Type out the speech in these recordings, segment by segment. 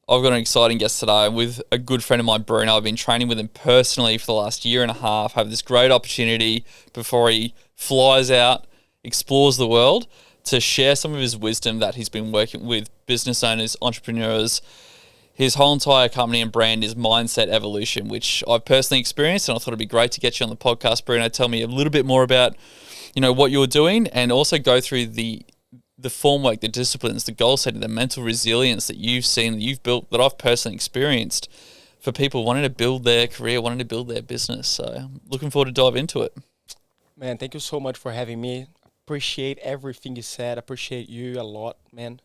I've got an exciting guest today with a good friend of mine, Bruno. I've been training with him personally for the last year and a half. Have this great opportunity before he flies out, explores the world, to share some of his wisdom that he's been working with business owners, entrepreneurs. His whole entire company and brand is Mindset Evolution, which I've personally experienced, and I thought it'd be great to get you on the podcast, Bruno. Tell me a little bit more about, what you're doing, and also go through the formwork, the disciplines, the goal setting, the mental resilience that you've seen, that you've built, that I've personally experienced for people wanting to build their career, wanting to build their business. So I'm looking forward to dive into it. Man, thank you so much for having me. Appreciate everything you said. Appreciate you a lot, man.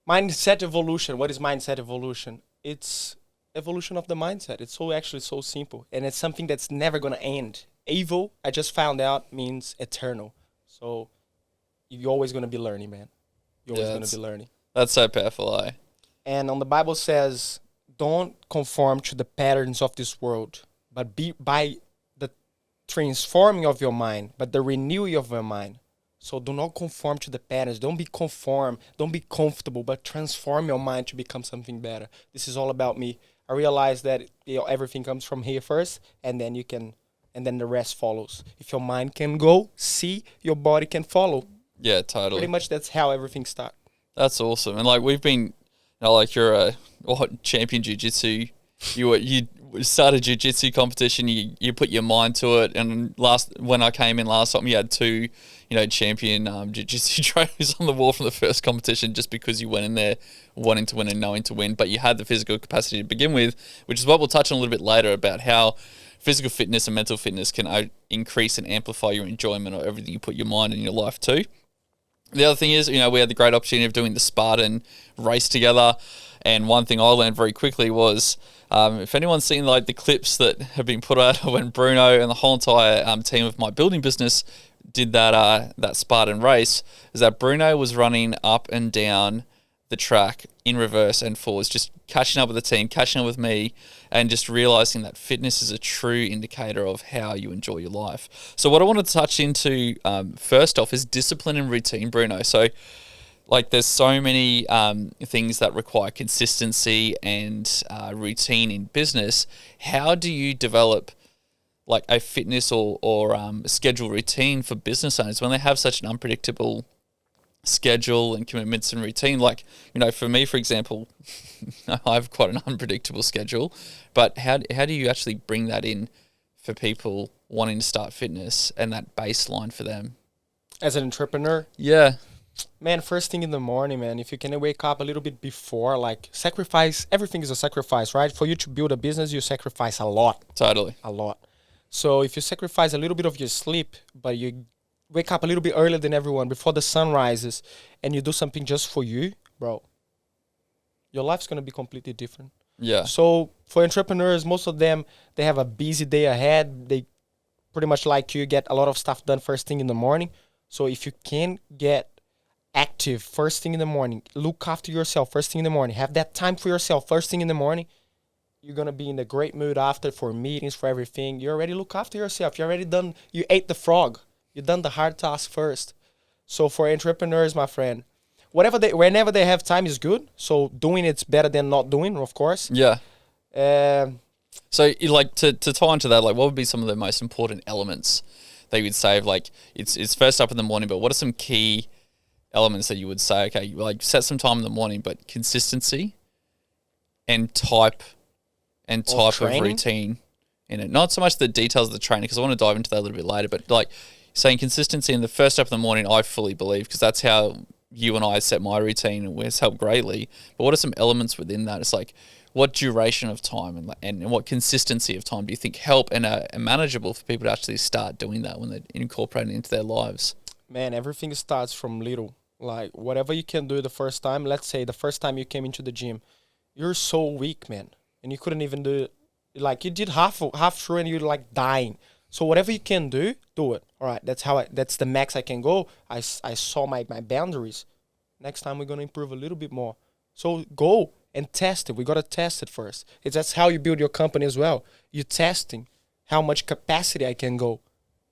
Mindset evolution. What is mindset evolution? It's evolution of the mindset. It's actually so simple. And it's something that's never going to end. Evil, I just found out, means eternal. So you're always going to be learning, man. You're always going to be learning. That's so powerful, eh? And on the Bible says, don't conform to the patterns of this world, but be by the transforming of your mind, but the renewing of your mind. So do not conform to the patterns. Don't be conform. Don't be comfortable, but transform your mind to become something better. This is all about me. I realize that everything comes from here first, and then then the rest follows. If your mind can go, see, your body can follow. Yeah, totally. Pretty much that's how everything starts. That's awesome. And we've been, you're a champion jiu-jitsu. You started jiu-jitsu competition. You put your mind to it. And when I came in last time, you had two, champion jiu-jitsu trophies on the wall from the first competition, just because you went in there wanting to win and knowing to win. But you had the physical capacity to begin with, which is what we'll touch on a little bit later about how physical fitness and mental fitness can increase and amplify your enjoyment of everything you put your mind in your life to. The other thing is, we had the great opportunity of doing the Spartan race together. And one thing I learned very quickly was, if anyone's seen the clips that have been put out when Bruno and the whole entire team of my building business did that Spartan race, is that Bruno was running up and down the track in reverse and forwards, just catching up with the team, catching up with me, and just realizing that fitness is a true indicator of how you enjoy your life. So what I want to touch into first off is discipline and routine, Bruno. So there's so many things that require consistency and routine in business. How do you develop a fitness or schedule routine for business owners when they have such an unpredictable schedule and commitments and routine? For me, for example, I have quite an unpredictable schedule, but how do you actually bring that in for people wanting to start fitness and that baseline for them? As an entrepreneur? Yeah. Man, first thing in the morning, man, if you can wake up a little bit before, sacrifice, everything is a sacrifice, right? For you to build a business, you sacrifice a lot. Totally. A lot. So if you sacrifice a little bit of your sleep, but you wake up a little bit earlier than everyone before the sun rises, and you do something just for you, bro, your life's going to be completely different. Yeah. So for entrepreneurs, most of them, they have a busy day ahead. They pretty much like you get a lot of stuff done first thing in the morning. So if you can get active first thing in the morning, look after yourself first thing in the morning, have that time for yourself first thing in the morning, you're going to be in a great mood after for meetings, for everything. You already look after yourself. You already done, you ate the frog. You done the hard task first. So for entrepreneurs, my friend, whenever they have time is good. So doing it's better than not doing, of course. Yeah. So to tie into that, what would be some of the most important elements that you would say? It's first up in the morning, but what are some key elements that you would say, okay, set some time in the morning, but consistency and type of routine in it. Not so much the details of the training, because I want to dive into that a little bit later, but saying consistency in the first step in the morning, I fully believe, because that's how you and I set my routine, and it's helped greatly. But what are some elements within that? It's what duration of time and what consistency of time do you think help and are manageable for people to actually start doing that when they're incorporating it into their lives? Man, everything starts from little. Whatever you can do the first time, let's say the first time you came into the gym, you're so weak, man, and you couldn't even do it. You did half through and you're dying. So whatever you can do it. All right, that's the max I can go. I saw my boundaries. Next time we're going to improve a little bit more. So go and test it. We got to test it first. That's how you build your company as well. You're testing how much capacity I can go.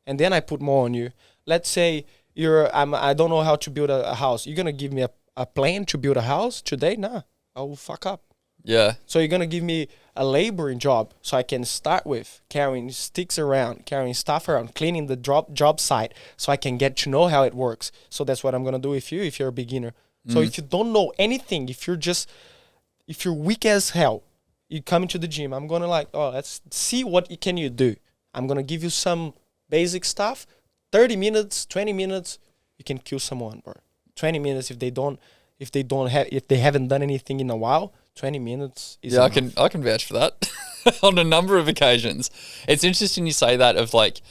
And then I put more on you. Let's say I don't know how to build a house. You're going to give me a plan to build a house today? Nah, I will fuck up. Yeah. So you're gonna give me a laboring job so I can start with carrying sticks around, carrying stuff around, cleaning the job site so I can get to know how it works. So that's what I'm gonna do with you if you're a beginner. So if you don't know anything, if you're weak as hell, you come into the gym, I'm gonna like, oh, let's see what can you do. I'm gonna give you some basic stuff. 30 minutes, 20 minutes, you can kill someone, bro. 20 minutes if they haven't done anything in a while, 20 minutes is enough. I can vouch for that on a number of occasions. It's interesting you say that of like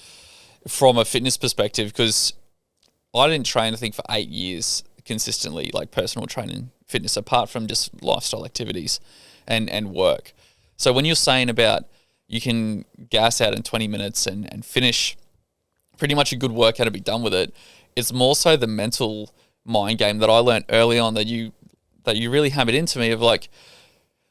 from a fitness perspective, because I didn't train I think for 8 years consistently, like personal training, fitness, apart from just lifestyle activities and work. So when you're saying about you can gas out in 20 minutes and finish pretty much a good workout and be done with it, it's more so the mental mind game that I learned early on that you really hammered into me of like,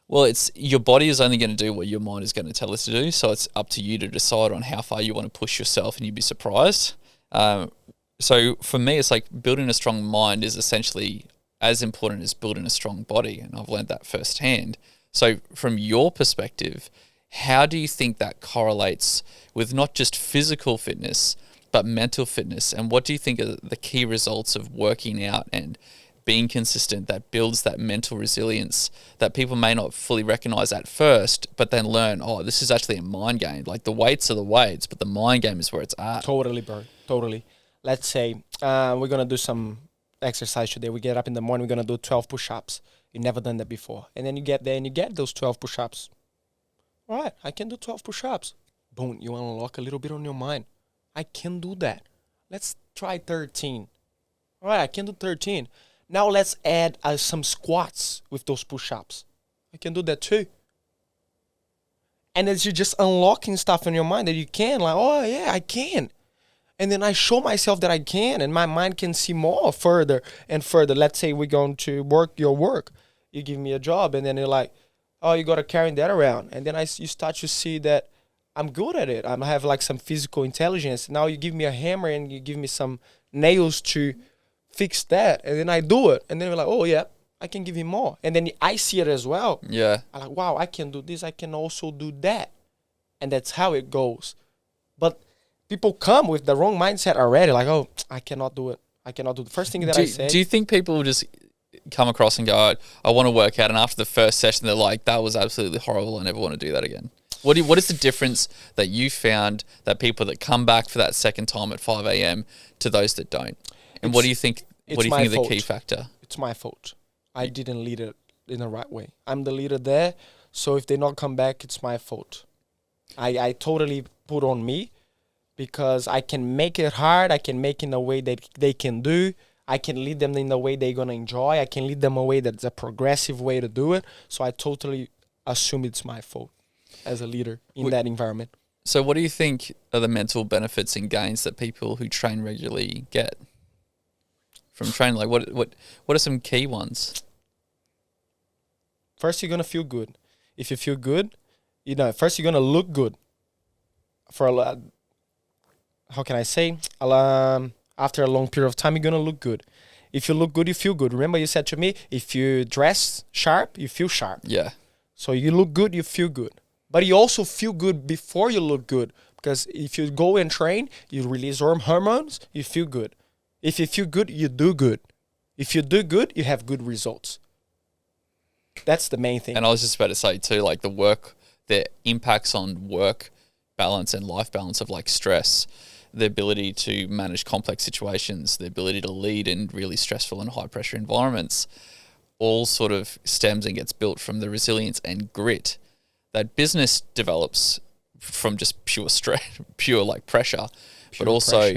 well, it's your body is only going to do what your mind is going to tell it to do. So it's up to you to decide on how far you want to push yourself, and you'd be surprised. So for me, it's like building a strong mind is essentially as important as building a strong body. And I've learned that firsthand. So from your perspective, how do you think that correlates with not just physical fitness, but mental fitness? And what do you think are the key results of working out and being consistent that builds that mental resilience that people may not fully recognize at first, but then learn, oh, this is actually a mind game. Like the weights are the weights, but the mind game is where it's at. Totally, bro. Totally. Let's say we're going to do some exercise today. We get up in the morning, we're going to do 12 push-ups. You've never done that before. And then you get there and you get those 12 push-ups. All right, I can do 12 push-ups. Boom, you unlock a little bit on your mind. I can do that. Let's try 13. All right, I can do 13. Now let's add some squats with those push-ups. I can do that too. And as you're just unlocking stuff in your mind that you can, like, oh yeah, I can. And then I show myself that I can, and my mind can see more further and further. Let's say we're going to work your work. You give me a job, and then you're like, oh, you got to carry that around. And then you start to see that I'm good at it. I have like some physical intelligence. Now you give me a hammer and you give me some nails to fix that. And then I do it. And then we're like, oh, yeah, I can give him more. And then I see it as well. Yeah. I'm like, wow, I can do this. I can also do that. And that's how it goes. But people come with the wrong mindset already. Like, oh, I cannot do it. I cannot do the first thing that I say. Do you think people just come across and go, I want to work out, and after the first session, they're like, that was absolutely horrible. I never want to do that again? What is the difference that you found that people that come back for that second time at 5 a.m. to those that don't? And what do you think? What do you think is the key factor? It's my fault. I didn't lead it in the right way. I'm the leader there, so if they not come back, it's my fault. I totally put on me because I can make it hard. I can make it in a way that they can do. I can lead them in the way they're going to enjoy. I can lead them a way that's a progressive way to do it. So I totally assume it's my fault as a leader in that environment. So what do you think are the mental benefits and gains that people who train regularly get from training? Like what are some key ones? First, you're going to feel good. If you feel good, first you're going to look good. For a lot, how can I say? After a long period of time, you're going to look good. If you look good, you feel good. Remember you said to me, if you dress sharp, you feel sharp. Yeah. So you look good, you feel good. But you also feel good before you look good. Because if you go and train, you release hormones, you feel good. If you feel good, you do good. If you do good, you have good results. That's the main thing. And I was just about to say too, like the impacts on work balance and life balance of like stress, the ability to manage complex situations, the ability to lead in really stressful and high pressure environments, all sort of stems and gets built from the resilience and grit that business develops from just pure stress, pure like pressure, but also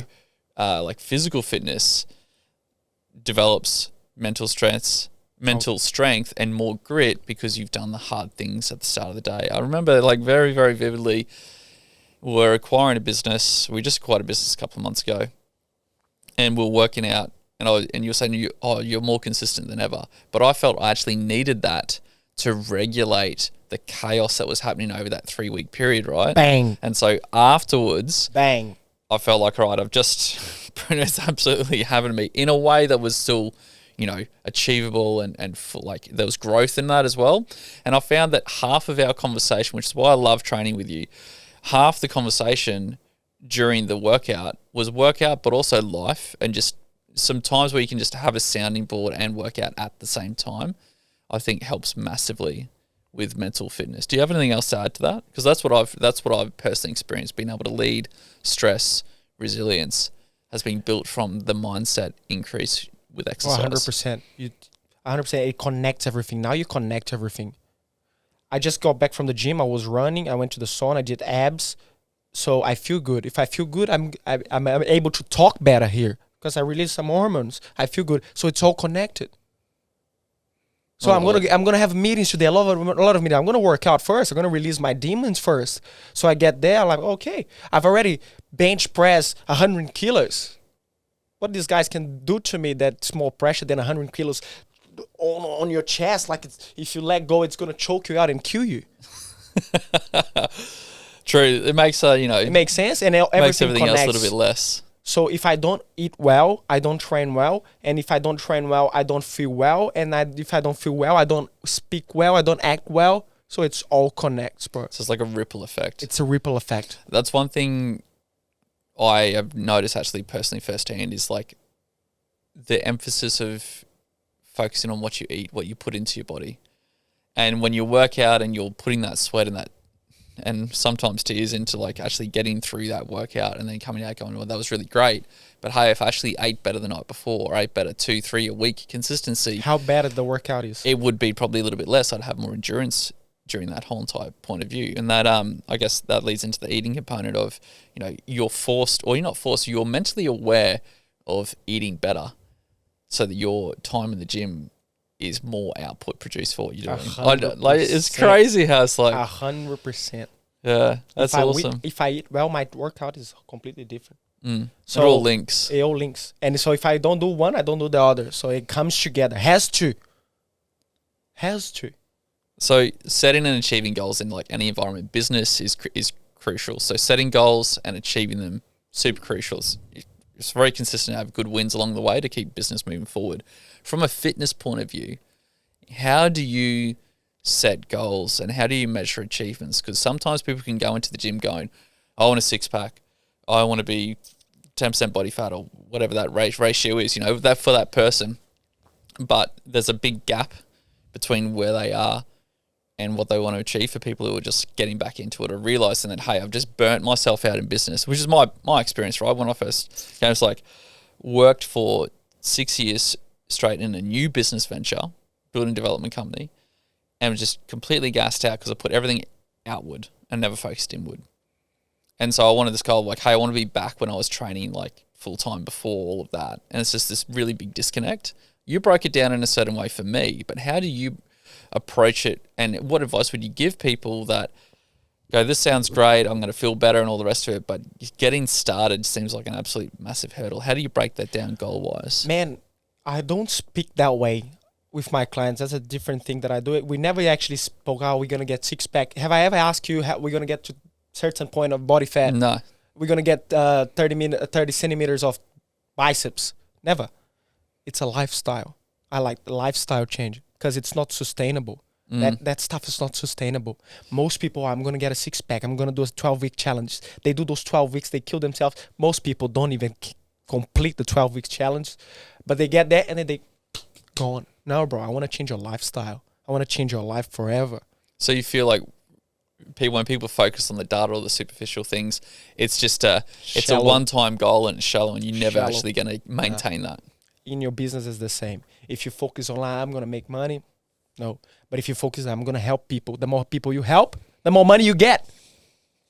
like physical fitness develops mental strength and more grit because you've done the hard things at the start of the day. I remember like very, very vividly, we're acquiring a business. We just acquired a business a couple of months ago, and we're working out. And you're saying you're more consistent than ever. But I felt I actually needed that to regulate the chaos that was happening over that 3-week period, right? Bang. And so afterwards, bang, I felt like, all right, I've just Bruno's absolutely having me in a way that was still achievable and like there was growth in that as well. And I found that half of our conversation, which is why I love training with you, half the conversation during the workout was workout, but also life, and just some times where you can just have a sounding board and work out at the same time, I think helps massively with mental fitness. Do you have anything else to add to that? Because that's what I've personally experienced. Being able to lead, stress, resilience has been built from the mindset increase with exercise. 100%. 100%. It connects everything. Now you connect everything. I just got back from the gym. I was running. I went to the sauna. I did abs. So I feel good. If I feel good, I'm able to talk better here because I release some hormones. I feel good. So it's all connected. So I'm gonna have meetings today. A lot of meetings. I'm gonna work out first. I'm gonna release my demons first. So I get there. I'm like, okay, I've already bench pressed 100 kilos. What these guys can do to me, that's more pressure than 100 kilos on your chest. Like if you let go, it's gonna choke you out and kill you. True. It makes it makes sense, and everything makes everything connects. else a little bit less. So if I don't eat well, I don't train well. And if I don't train well, I don't feel well. And if I don't feel well, I don't speak well. I don't act well. So it's all connects, bro. So it's like a ripple effect. It's a ripple effect. That's one thing I have noticed actually personally firsthand is like the emphasis of focusing on what you eat, what you put into your body. And when you work out and you're putting that sweat and that, and sometimes tears into like actually getting through that workout and then coming out going, well, that was really great. But hey, if I actually ate better the night before or ate better 2-3 a week consistency. How bad the workout is. It would be probably a little bit less. I'd have more endurance during that whole entire point of view. And that, I guess that leads into the eating component of, you're forced, or you're not forced, you're mentally aware of eating better so that your time in the gym is more output produced for what you're doing. It's crazy how it's like 100%. Yeah, that's awesome. If I eat well, my workout is completely different. So it all links. It all links. And so if I don't do one, I don't do the other. So it comes together. Has to. So setting and achieving goals in like any environment, business is crucial. So setting goals and achieving them, super crucial. It's very consistent to have good wins along the way to keep business moving forward. From a fitness point of view, how do you set goals and how do you measure achievements? Because sometimes people can go into the gym going, I want a six-pack, I want to be 10% body fat or whatever that ratio is, that for that person. But there's a big gap between where they are and what they want to achieve for people who are just getting back into it or realizing that, hey, I've just burnt myself out in business, which is my experience, right? When I first came, it's like worked for 6 years straight in a new business venture, building development company, and was just completely gassed out because I put everything outward and never focused inward. And so I wanted this goal of like, hey, I want to be back when I was training like full time before all of that. And it's just this really big disconnect. You broke it down in a certain way for me, but how do you approach it? And what advice would you give people that go, this sounds great, I'm going to feel better and all the rest of it, but getting started seems like an absolute massive hurdle. How do you break that down goal-wise? Man, I don't speak that way with my clients. That's a different thing that I do. We never actually spoke how we're going to get six-pack. Have I ever asked you how we're going to get to certain point of body fat? No. We're going to get 30 centimeters of biceps. Never. It's a lifestyle. I like the lifestyle change because it's not sustainable. That stuff is not sustainable. Most people, I'm going to get a six-pack. I'm going to do a 12-week challenge. They do those 12 weeks. They kill themselves. Most people don't even complete the 12-week challenge. But they get there and then they gone. No, bro, I want to change your lifestyle. I want to change your life forever. So you feel like when people focus on the data or the superficial things, it's just it's a one-time goal and it's shallow and you're never actually going to maintain that. In your business is the same. If you focus on, I'm going to make money, no. But if you focus on, I'm going to help people, the more people you help, the more money you get.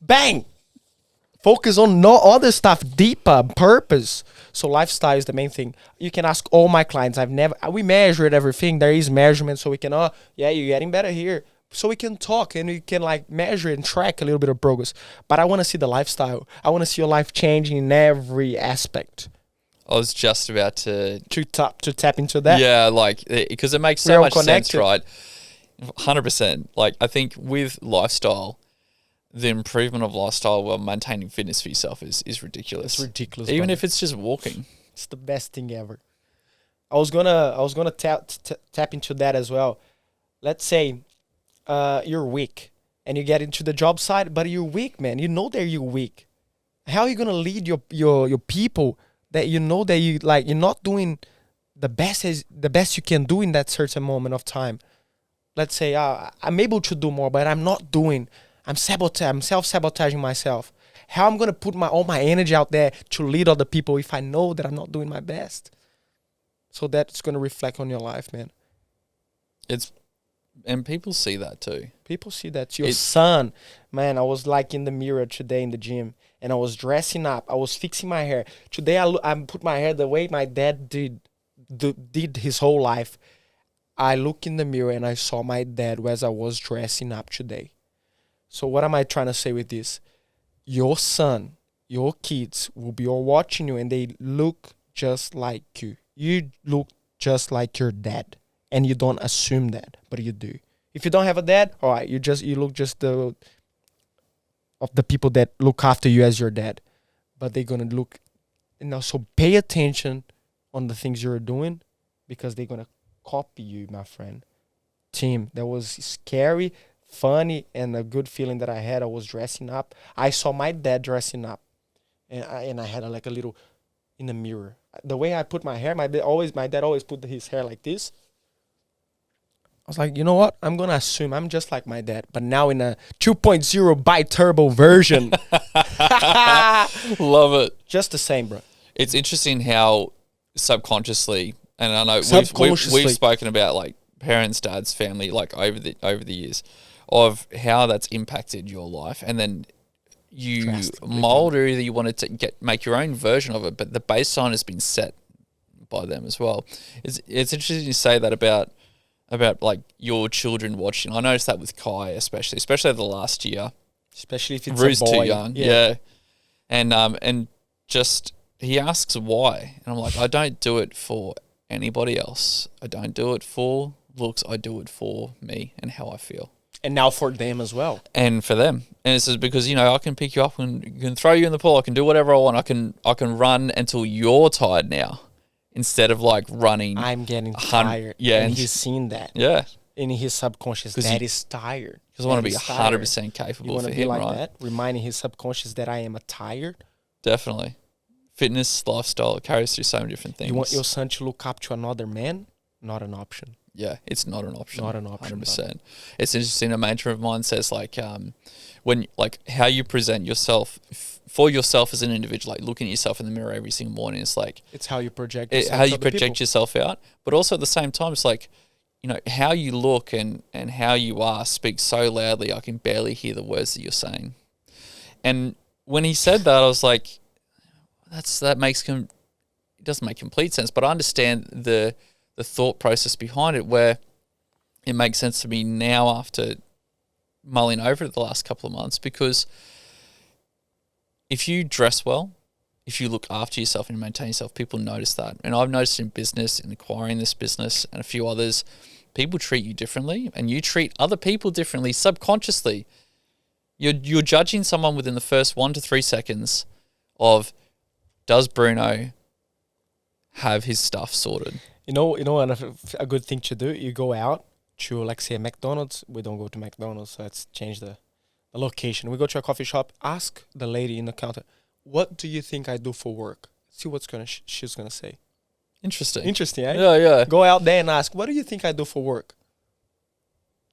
Bang! Focus on no other stuff, deeper, purpose. So lifestyle is the main thing. You can ask all my clients. We measured everything. There is measurement so we can, you're getting better here. So we can talk and we can like measure and track a little bit of progress. But I want to see the lifestyle. I want to see your life changing in every aspect. I was just about to tap into that. Yeah, like, because it makes so much sense, right? 100%. Like, I think with lifestyle, the improvement of lifestyle while maintaining fitness for yourself is ridiculous. It's ridiculous. Even if it's just walking. It's the best thing ever. I was gonna tap into that as well. Let's say you're weak and you get into the job site, but you're weak, man. You know that you're weak. How are you gonna lead your people that you know that you like you're not doing the best you can do in that certain moment of time? Let's say I'm able to do more, but I'm not doing. I'm self-sabotaging myself. How I'm gonna put all my energy out there to lead other people if I know that I'm not doing my best? So that's gonna reflect on your life, man. It's and people see that too. People see that your son, man. I was like in the mirror today in the gym, and I was dressing up. I was fixing my hair. Today I put my hair the way my dad did his whole life. I look in the mirror and I saw my dad as I was dressing up today. So what am I trying to say with this? Your son, your kids will be all watching you and they look just like you. You look just like your dad. And you don't assume that, but you do. If you don't have a dad, all right, you look just of the people that look after you as your dad. But they're gonna look, so pay attention on the things you're doing because they're gonna copy you, my friend. Team, that was scary, funny, and a good feeling that I had. I was dressing up. I saw my dad dressing up, and I had like a little in the mirror. The way I put my hair, my dad always put his hair like this. I was like, you know what? I'm going to assume I'm just like my dad, but now in a 2.0 bi-turbo version. Love it. Just the same, bro. It's interesting how subconsciously, and I know we've spoken about like parents, dads, family, like over the years, of how that's impacted your life, and then you mold or either you wanted to make your own version of it, but the baseline has been set by them as well. It's interesting to say that about like your children watching. I noticed that with Kai, especially over the last year. Especially if it's Rue's a boy. too young, yeah. And just he asks why, and I'm like, I don't do it for anybody else. I don't do it for looks. I do it for me and how I feel. And now for them as well. And for them, and it's just because I can pick you up and can throw you in the pool. I can do whatever I want. I can run until you're tired now. Instead of like running, I'm getting tired. Yeah, and he's seen that. Yeah, in his subconscious, that is tired. Because I want to be 100% capable for him, right? That, reminding his subconscious that I am tired. Definitely, fitness, lifestyle, it carries through so many different things. You want your son to look up to another man? Not an option. Yeah, it's not an option. Not an option. 100%. It's interesting. A mentor of mine says like, when like how you present yourself for yourself as an individual, like looking at yourself in the mirror every single morning, it's like it's how you project yourself out, but also at the same time, it's like how you look and how you are speaks so loudly I can barely hear the words that you're saying. And when he said that, I was like, it doesn't make complete sense, but I understand the thought process behind it, where it makes sense to me now after mulling over it the last couple of months, because if you dress well, if you look after yourself and you maintain yourself, people notice that. And I've noticed in business, in acquiring this business and a few others, people treat you differently and you treat other people differently subconsciously. You're judging someone within the first 1 to 3 seconds of, does Bruno have his stuff sorted? A good thing to do, you go out to, like, say, McDonald's. We don't go to McDonald's, so let's change the location. We go to a coffee shop, ask the lady in the counter, what do you think I do for work? See what she's going to say. Interesting, eh? Yeah. Go out there and ask, what do you think I do for work?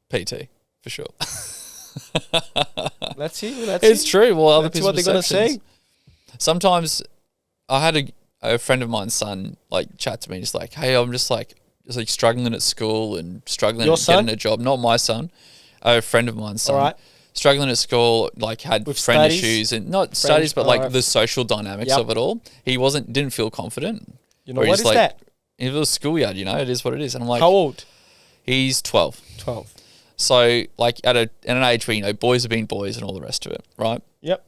PT, for sure. Let's see. It's true. Well, other people's what they're going to say. Sometimes I had a friend of mine's son like chat to me, just like, hey, I'm just like struggling at school and struggling at getting a job. Not my son, a friend of mine's son. All right. Struggling at school, like had with friend studies? issues and not studies, but like the social dynamics of it all. He didn't feel confident. What is that? It was schoolyard, it is what it is. And I'm like, how old? He's 12. 12. So like at an age where, boys are being boys and all the rest of it, right? Yep.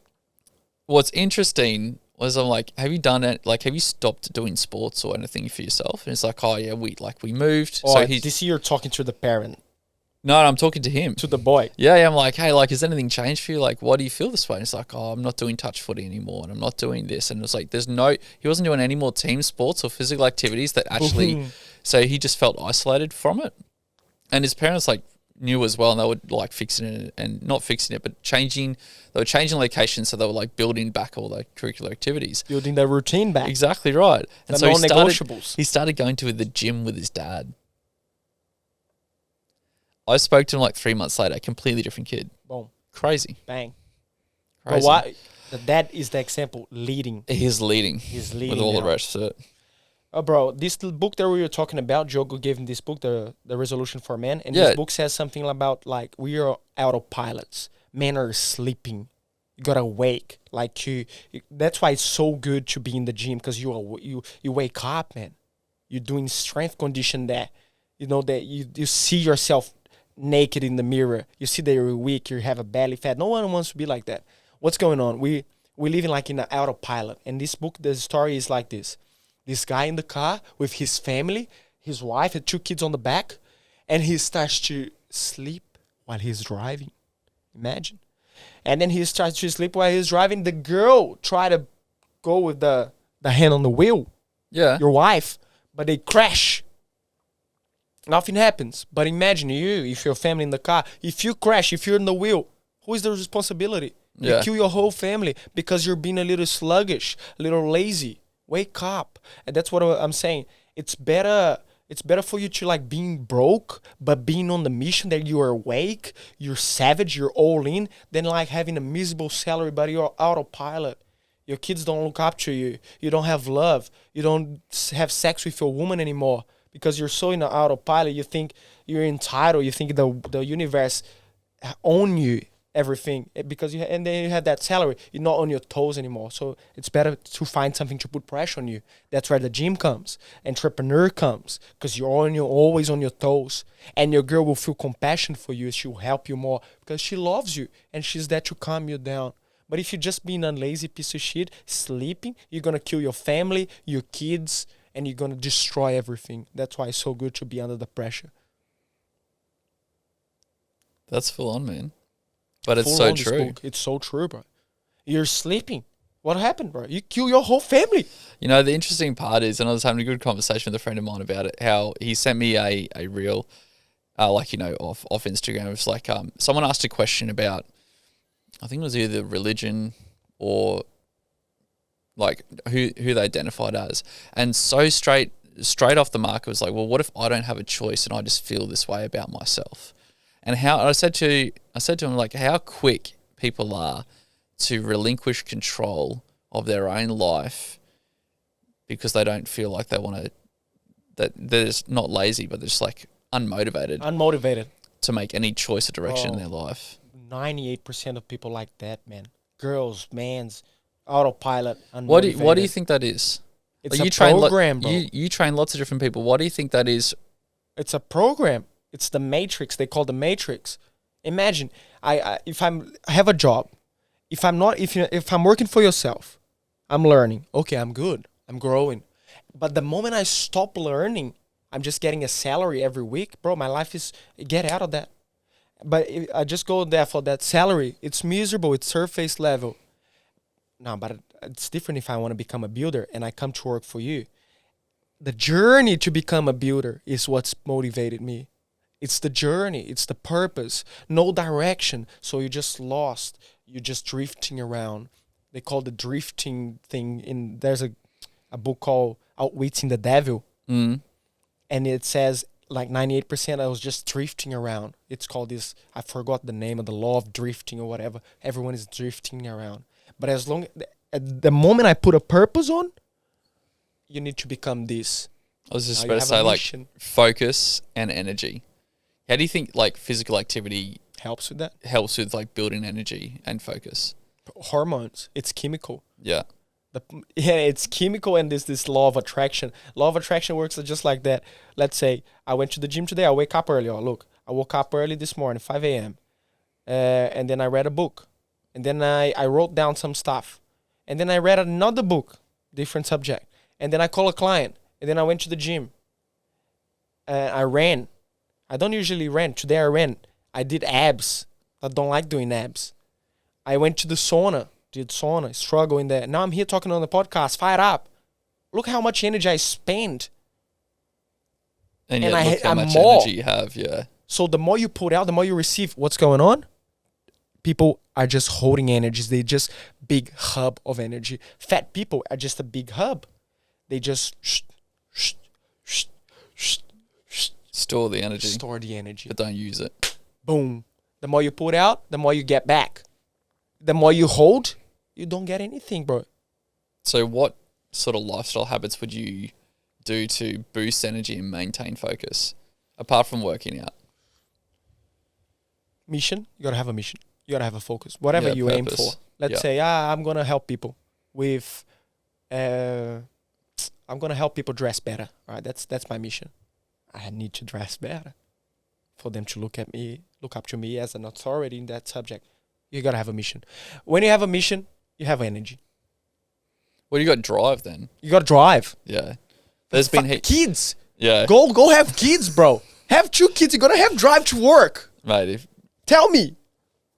What's interesting was I'm like, have you done it? Like, have you stopped doing sports or anything for yourself? And it's like, oh yeah, we moved. Oh, so this year you're talking to the parent. No, I'm talking to him. To the boy. Yeah, I'm like, hey, like, has anything changed for you? Like, why do you feel this way? And it's like, oh, I'm not doing touch footy anymore, and I'm not doing this. And it's like, he wasn't doing any more team sports or physical activities that actually, so he just felt isolated from it. And his parents, like, knew as well, and they were, like, fixing it, and not fixing it, but they were changing locations, so they were, like, building back all the curricular activities. Building their routine back. Exactly right. And The so non-negotiables. he started going to the gym with his dad. I spoke to him like 3 months later, completely different kid. Boom. Crazy. Bang. Crazy. But why? That is the example. Leading. He's leading. With all now. the rest of it. Oh, bro, this book that we were talking about, Jogo gave him this book, the Resolution for Men, and Yeah. this book says something about, like, we are autopilots. Men are sleeping. You gotta wake. Like, that's why it's so good to be in the gym, because you wake up, man. You're doing strength condition there. You know, that you see yourself naked in the mirror. You see that you're weak, you have a belly fat. No one wants to be like that. What's going on? We living like in an autopilot. And this book, the story is like this. This guy in the car with his family, his wife and 2 kids on the back, and he starts to sleep while he's driving. Imagine. And then he starts to sleep while he's driving. The girl try to go with the hand on the wheel. Yeah. Your wife. But they crash. Nothing happens. But imagine you, if your family in the car, if you crash, if you're in the wheel, who is the responsibility? Yeah. You kill your whole family because you're being a little sluggish, a little lazy. Wake up. And that's what I'm saying. It's better for you to, like, being broke, but being on the mission that you are awake, you're savage, you're all in, than, like, having a miserable salary, but you're autopilot. Your kids don't look up to you. You don't have love. You don't have sex with your woman anymore. Because you're so in an autopilot, you think you're entitled. You think the universe own you, everything. Because and then you have that salary. You're not on your toes anymore. So it's better to find something to put pressure on you. That's where the gym comes. Entrepreneur comes. Because you're always on your toes. And your girl will feel compassion for you. She'll help you more. Because she loves you. And she's there to calm you down. But if you're just being a lazy piece of shit, sleeping, you're going to kill your family, your kids, and you're going to destroy everything. That's why it's so good to be under the pressure. That's full on, man. But it's Full so on this true. book. It's so true, bro. You're sleeping. What happened, bro? You kill your whole family. You know, the interesting part is, and I was having a good conversation with a friend of mine about it, how he sent me a reel, like, you know, off Instagram. It was like, someone asked a question about, I think it was either religion or like who they identified as. And so straight off the mark, it was like, well, what if I don't have a choice and I just feel this way about myself? And I said to him, like, how quick people are to relinquish control of their own life because they don't feel like they want to, that they're just not lazy, but they're just like unmotivated to make any choice or direction in their life. 98% of people like that, man. Girls, mans, autopilot, What do unmotivated. you think that is? It's Like, a program, bro. You train lots of different people. What do you think that is? It's a program. It's the matrix. They call the matrix. Imagine, if I have a job, if I'm working for yourself, I'm learning. Okay, I'm good. I'm growing. But the moment I stop learning, I'm just getting a salary every week, bro. My life is, get out of that. But if I just go there for that salary. It's miserable. It's surface level. No, but it's different if I want to become a builder and I come to work for you. The journey to become a builder is what's motivated me. It's the journey. It's the purpose. No direction. So you're just lost. You're just drifting around. They call the drifting thing there's a book called Outwitting the Devil. Mm. And it says like 98% I was just drifting around. It's called this, I forgot the name of the law of drifting or whatever. Everyone is drifting around. But at the moment I put a purpose on, you need to become this. I was just Now about to you have a say, like, mission. focus and energy. How do you think, like, physical activity Helps with that. helps with, like, building energy and focus? Hormones. It's chemical. Yeah. It's chemical, and there's this law of attraction. Law of attraction works just like that. Let's say I went to the gym today. I wake up early. Oh, look, I woke up early this morning, 5 a.m. And then I read a book. And then I wrote down some stuff. And then I read another book, different subject. And then I called a client. And then I went to the gym. I ran. I don't usually run. Today I ran. I did abs. I don't like doing abs. I went to the sauna. Did sauna. Struggle in there. Now I'm here talking on the podcast. Fire up. Look how much energy I spend. And yet, And look how I'm much more. energy you have. Yeah. So the more you put out, the more you receive. What's going on? People are just holding energies. They just big hub of energy. Fat people are just a big hub. They just Store the energy, store the energy. but don't use it. Boom. The more you put out, the more you get back. The more you hold, you don't get anything, bro. So what sort of lifestyle habits would you do to boost energy and maintain focus, apart from working out? Mission. You gotta have a mission. You gotta have a focus. Whatever Yeah, you aim purpose. for. Let's Yeah. say, I'm gonna help people with I'm gonna help people dress better. All right, that's my mission. I need to dress better for them to look up to me as an authority in that subject. You gotta have a mission. When you have a mission, you have energy. Well, you got drive then. You gotta drive. Yeah. There's been kids. Yeah. Go have kids, bro. Have 2 kids. You're gonna have drive to work. Mate, Tell me.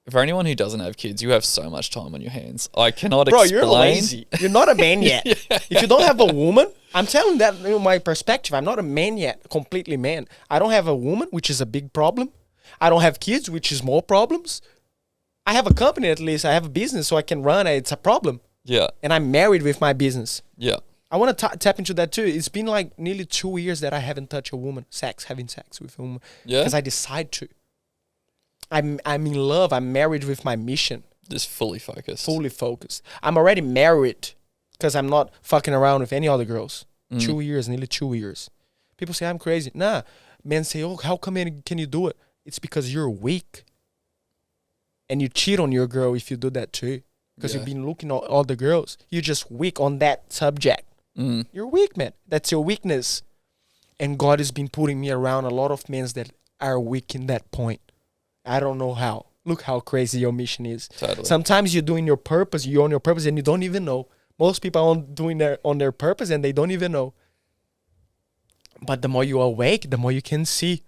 for anyone who doesn't have kids, you have so much time on your hands. I cannot Bro, explain. you're lazy. You're not a man yet. If you don't have a woman, I'm telling that in my perspective. I'm not a man yet, completely man. I don't have a woman, which is a big problem. I don't have kids, which is more problems. I have a company at least. I have a business so I can run it. It's a problem. Yeah. And I'm married with my business. Yeah. I want to tap into that too. It's been like nearly 2 years that I haven't touched a woman, having sex with a woman. Yeah. Because I decide to. I'm in love. I'm married with my mission. Just fully focused. Fully focused. I'm already married because I'm not fucking around with any other girls. 2 years, nearly 2 years. People say I'm crazy. Nah. Men say, oh, how come can you do it? It's because you're weak. And you cheat on your girl if you do that too. Because you've been looking at all the girls. You're just weak on that subject. You're weak, man. That's your weakness. And God has been putting me around a lot of men that are weak in that point. I don't know how. Look how crazy your mission is. Totally. Sometimes you're doing your purpose, you're on your purpose and you don't even know. Most people are doing on their purpose and they don't even know. But the more you awake, the more you can see.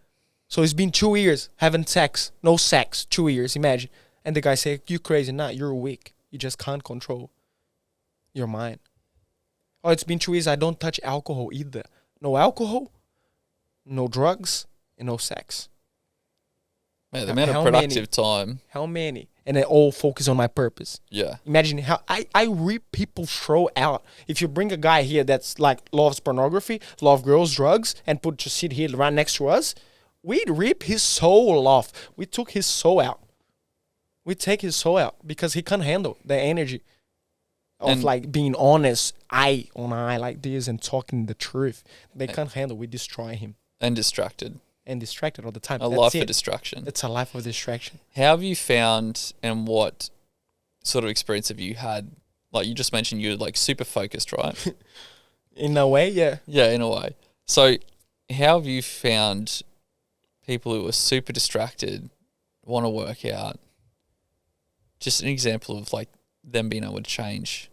So it's been 2 years having sex. No sex. 2 years, imagine. And the guy say, you crazy. Nah, you're weak. You just can't control your mind. Oh, it's been 2 years. I don't touch alcohol either. No alcohol, no drugs, and no sex. Man, the amount of How productive many? time. How many? And they all focus on my purpose. Yeah. Imagine how I rip people throw out. If you bring a guy here that's like loves pornography, love girls, drugs, and put to sit here right next to us, we'd rip his soul off. We took his soul out. We take his soul out because he can't handle the energy of And- like being honest, eye on eye like this and talking the truth. They can't handle. We destroy him And distracted. and distracted all the time. A That's life it. for distraction. It's a life of distraction. How have you found, and what sort of experience have you had? Like you just mentioned, you're like super focused, right? In a way, yeah. Yeah, in a way. So how have you found people who are super distracted, want to work out? Just an example of like them being able to change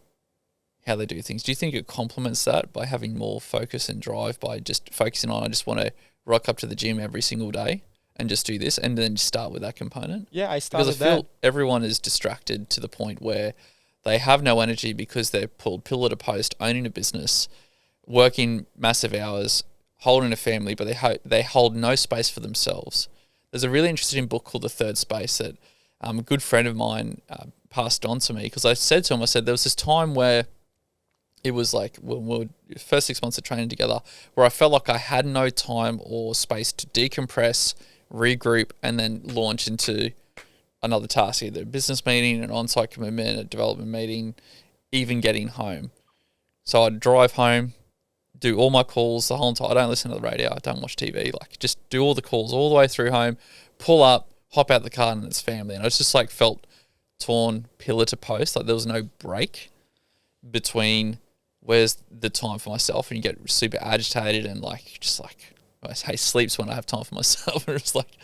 how they do things. Do you think it complements that by having more focus and drive, by just focusing on, I just want to rock up to the gym every single day and just do this, and then just start with that component? Yeah, I started Because I feel that. everyone is distracted to the point where they have no energy because they're pulled pillar to post, owning a business, working massive hours, holding a family, but they hold no space for themselves. There's a really interesting book called The Third Space that a good friend of mine passed on to me, because I said to him, I said, there was this time where it was like when we were first 6 months of training together where I felt like I had no time or space to decompress, regroup, and then launch into another task, either a business meeting, an on-site commitment, a development meeting, even getting home. So I'd drive home, do all my calls the whole time. I don't listen to the radio. I don't watch TV. Like, just do all the calls all the way through home, pull up, hop out the car, and it's family. And I just like felt torn pillar to post. Like there was no break between where's the time for myself, and you get super agitated and like just like I say sleeps when I have time for myself. And it's like,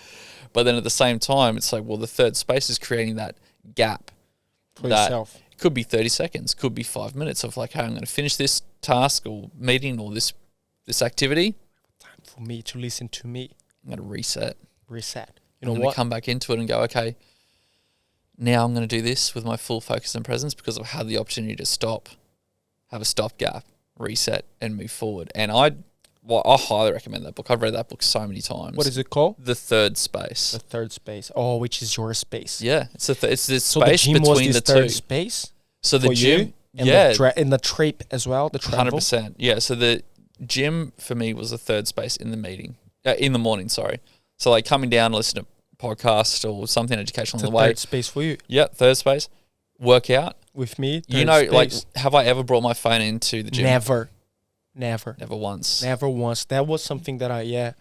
but then at the same time, it's like, well, the third space is creating that gap For that yourself. could be 30 seconds, could be 5 minutes of like, hey, I'm going to finish this task or meeting or this activity. Time for me to listen to me. I'm going to reset. Reset. You I'm know going what? to come back into it and go, okay, now I'm going to do this with my full focus and presence because I've had the opportunity to stop, have a stopgap, reset, and move forward. And I highly recommend that book. I've read that book so many times. What is it called? The Third Space. The third space. Oh, which is your space. Yeah, it's the So the space gym was between this the third two. space So the for gym, you, and yeah, and the trip as well, the travel. 100%. Yeah, so the gym for me was the third space in the meeting, in the morning. Sorry, so like coming down to listen to podcast or something educational It's on a the way. third space for you. Yeah, third space. Workout. With me, You third know, space. like, have I ever brought my phone into the gym? Never Once. Never once. That was something that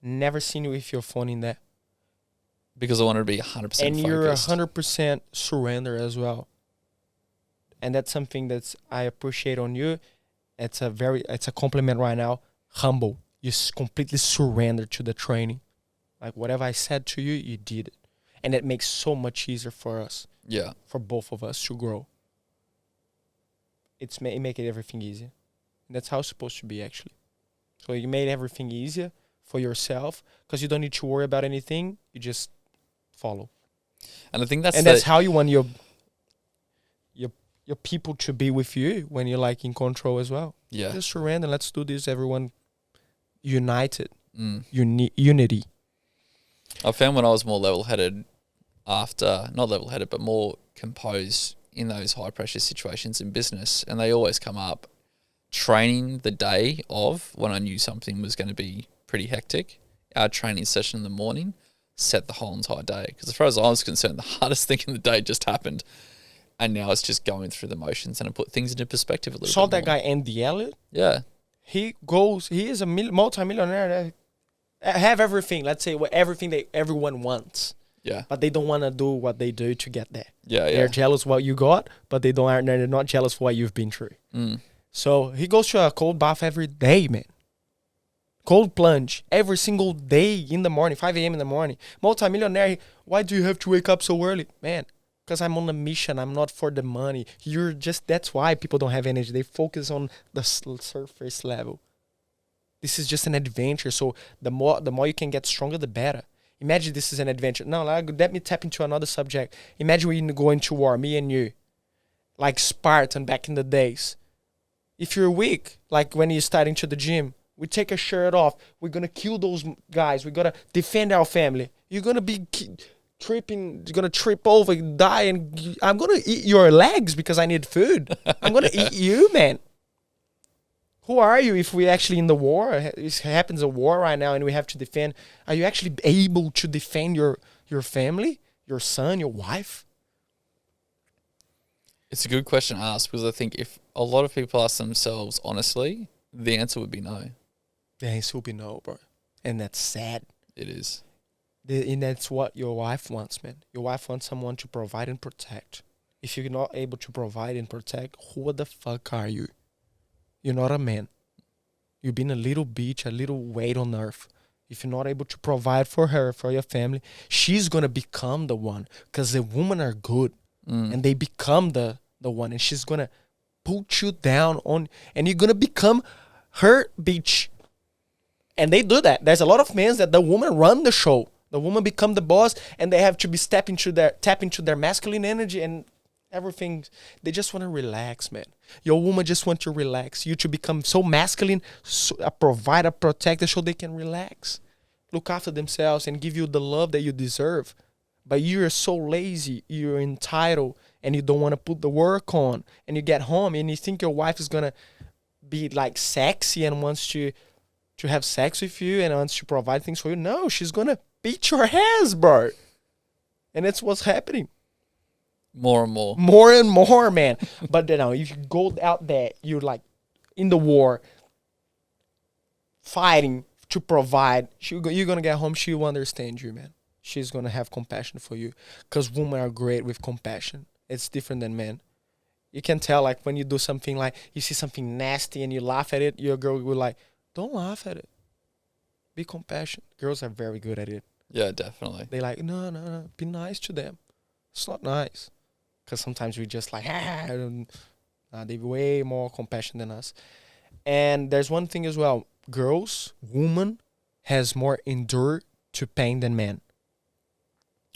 never seen you with your phone in there. Because I wanted to be 100% And you're focused. 100% surrender as well. And that's something that's I appreciate on you. It's a compliment right now. Humble. You completely surrender to the training. Like whatever I said to you, you did it. And it makes so much easier for us, Yeah. for both of us to grow. It make it everything easier. And that's how it's supposed to be actually. So you made everything easier for yourself because you don't need to worry about anything. You just follow. And I think that's That's how you want your people to be with you when you're like in control as well. yeah. Just surrender. Let's do this. Everyone united. Mm. Unity. I found when I was more level-headed not level-headed, but more composed in those high-pressure situations in business, and they always come up, training the day of when I knew something was going to be pretty hectic, our training session in the morning set the whole entire day. Because as far as I was concerned, the hardest thing in the day just happened. And now it's just going through the motions and it put things into perspective a little Saw bit that more. guy Andy Elliott. Yeah. He is a multi-millionaire that have everything. Let's say everything that everyone wants. Yeah. But they don't want to do what they do to get there. Yeah. They're jealous what you got, but they're not jealous for what you've been through. Mm. So he goes to a cold bath every day, man. Cold plunge every single day in the morning, 5 a.m. in the morning. Multi-millionaire, why do you have to wake up so early? Man, because I'm on a mission. I'm not for the money. That's why people don't have energy. They focus on the surface level. This is just an adventure. So the more you can get stronger, the better. Imagine this is an adventure. Now, let me tap into another subject. Imagine we go into war, me and you. Like Spartan back in the days. If you're weak, like when you're starting to the gym, we take a shirt off. We're going to kill those guys. We're going to defend our family. You're going to be tripping. You're going to trip over, die, and I'm going to eat your legs because I need food. I'm going to eat you, man. Who are you if we actually in the war? It happens a war right now and we have to defend. Are you actually able to defend your family, your son, your wife? It's a good question to ask because I think if a lot of people ask themselves honestly, the answer would be no. The answer will be no, bro. And that's sad. It is. And that's what your wife wants, man. Your wife wants someone to provide and protect. If you're not able to provide and protect, who the fuck are you? You're not a man. You've been a little bitch, a little weight on earth. If you're not able to provide for her, for your family, she's going to become the one. Because the women are good. And they become the one. And she's going to put you down on... And you're going to become her bitch. And they do that. There's a lot of men that the woman run the show. The woman become the boss. And they have to be tap into their masculine energy and everything. They just want to relax, man. Your woman just want to relax. You to become so masculine, a provider, protector, so they can relax. Look after themselves and give you the love that you deserve. But you're so lazy, you're entitled, and you don't want to put the work on. And you get home and you think your wife is going to be like sexy and wants to have sex with you and wants to provide things for you. No, she's going to beat your ass, bro. And that's what's happening. More and more. More and more, man. But you know, if you go out there, you're like in the war, fighting to provide. You're going to get home, she will understand you, man. She's going to have compassion for you. Because women are great with compassion. It's different than men. You can tell, like, when you do something like, you see something nasty and you laugh at it, your girl will like, don't laugh at it. Be compassionate. Girls are very good at it. Yeah, definitely. They like, no, be nice to them. It's not nice. Because sometimes we just like, they're way more compassionate than us. And there's one thing as well. Girls, women, has more endure to pain than men.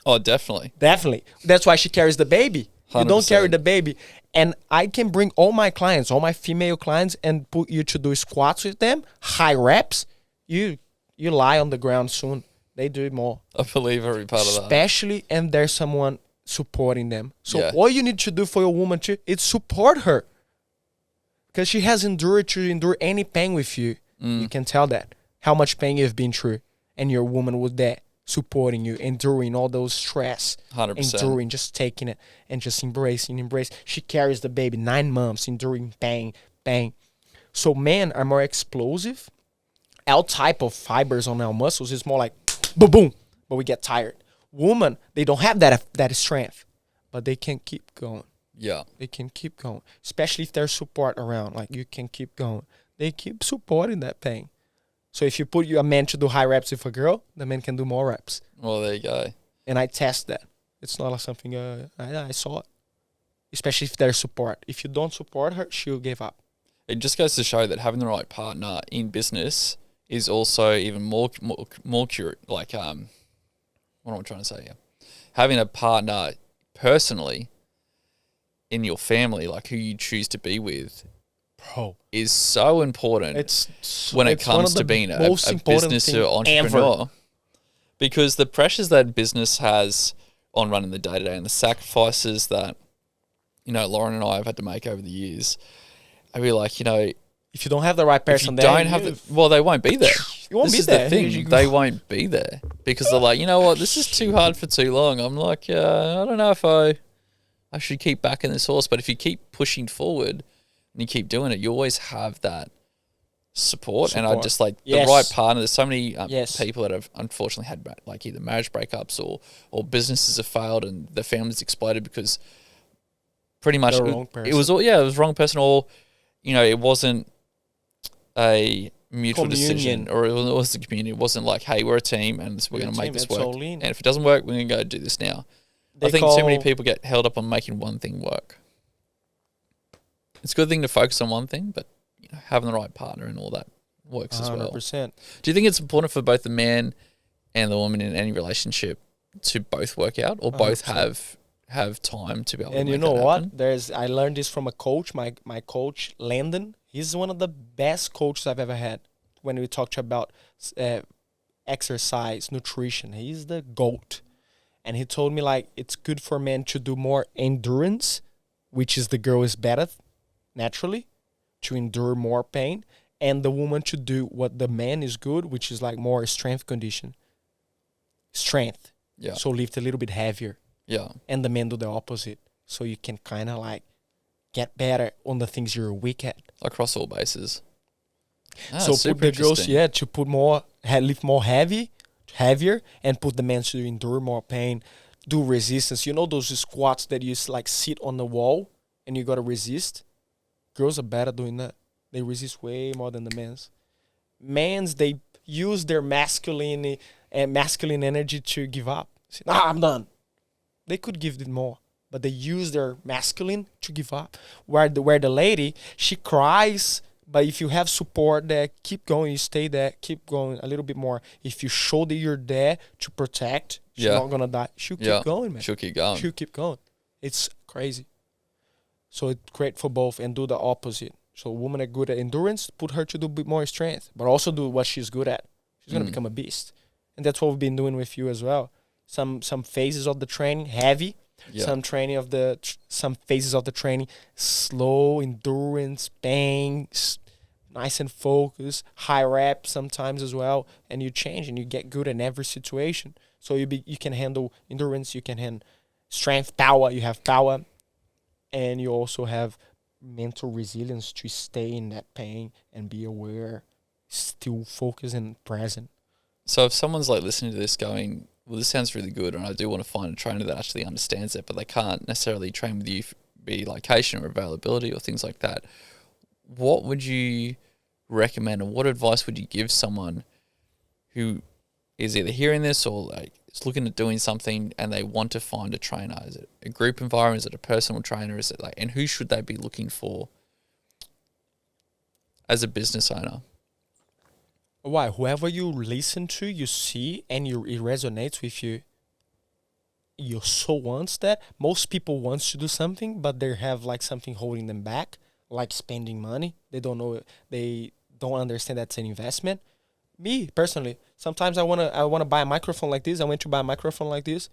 Oh, definitely. Definitely. That's why she carries the baby. You don't carry 100%. the baby. And I can bring all my clients, all my female clients, and put you to do squats with them, high reps. You lie on the ground soon. They do it more. I believe every part of that. Especially and there's someone supporting them. So Yeah. all you need to do for your woman too is support her. Because she has endured to endure any pain with you. You can tell that. How much pain you've been through. And your woman was there supporting you, enduring all those stress. 100%. Enduring, just taking it and just embracing. She carries the baby 9 months, enduring pain. So men are more explosive. Our type of fibers on our muscles is more like boom, boom, but we get tired. Women, they don't have that strength, but they can keep going. Yeah. They can keep going, especially if there's support around. Like you can keep going. They keep supporting that pain. So if you put a man to do high reps with a girl, the man can do more reps. Well, there you go. And I test that. It's not something I saw it. Especially if there's support. If you don't support her, she'll give up. It just goes to show that having the right partner in business is also even more curious. Like, what am I trying to say here? Having a partner personally in your family, like who you choose to be with, Bro, is so important. When it comes to being a business or entrepreneur, ever. because the pressures that business has on running the day to day and the sacrifices that Lauren and I have had to make over the years, I be like, if you don't have the right person if you there, don't have well, they won't be there. You won't this be is there. the thing; they won't be there because they're like, you know what, this is too hard for too long. I'm like, I don't know if I should keep backing this horse, but if you keep pushing forward and you keep doing it, you always have that support. And I just like the right partner. There's so many people that have unfortunately had like either marriage breakups or businesses have failed and the family's exploded because pretty much it was wrong person, or it wasn't a mutual decision, or it was the community. It wasn't like, hey, we're a team and we're going to make this work. And if it doesn't work, we're going to go do this now. I think too many people get held up on making one thing work. It's a good thing to focus on one thing, but having the right partner and all that works 100%. As well. 100%. Do you think it's important for both the man and the woman in any relationship to both work out, or 100%. Both have time to be able to make that happen? And you know what? I learned this from a coach, my coach, Landon. He's one of the best coaches I've ever had when we talked about exercise, nutrition. He's the GOAT. And he told me, like, it's good for men to do more endurance, which is the girl is better naturally, to endure more pain, and the woman to do what the man is good, which is like more strength condition. Strength. Yeah. So lift a little bit heavier. Yeah. And the men do the opposite. So you can kind of like get better on the things you're weak at. Across all bases. So put the girls, to put more, lift more heavier, and put the men to endure more pain, do resistance. You know those squats that you like sit on the wall and you got to resist? Girls are better doing that. They resist way more than the men's. Men's, they use their masculine energy to give up. Say, I'm done. They could give it more, but they use their masculine to give up. Where the lady, she cries, but if you have support there, keep going, you stay there, keep going a little bit more. If you show that you're there to protect, she's not going to die. She'll keep going, man. She'll keep going. It's crazy. So it's great for both, and do the opposite. So women are good at endurance, put her to do a bit more strength, but also do what she's good at. She's going to become a beast. And that's what we've been doing with you as well. Some phases of the training, heavy. Yeah. Some phases of the training, slow, endurance, bang, nice and focused, high rep sometimes as well. And you change and you get good in every situation. So you can handle endurance, you can handle strength, power. You have power. And you also have mental resilience to stay in that pain and be aware, still focused and present. So if someone's like listening to this going, well, this sounds really good and I do want to find a trainer that actually understands it, but they can't necessarily train with you, be location or availability or things like that, what would you recommend, or what advice would you give someone who is either hearing this or like is looking at doing something and they want to find a trainer? Is it a group environment? Is it a personal trainer? Is it like, and who should they be looking for as a business owner? Why? Whoever you listen to, you see, and it resonates with you. You so wants that. Most people wants to do something, but they have like something holding them back, like spending money. They don't know. They don't understand that's an investment. Me personally, sometimes I wanna buy a microphone like this. I went to buy a microphone like this.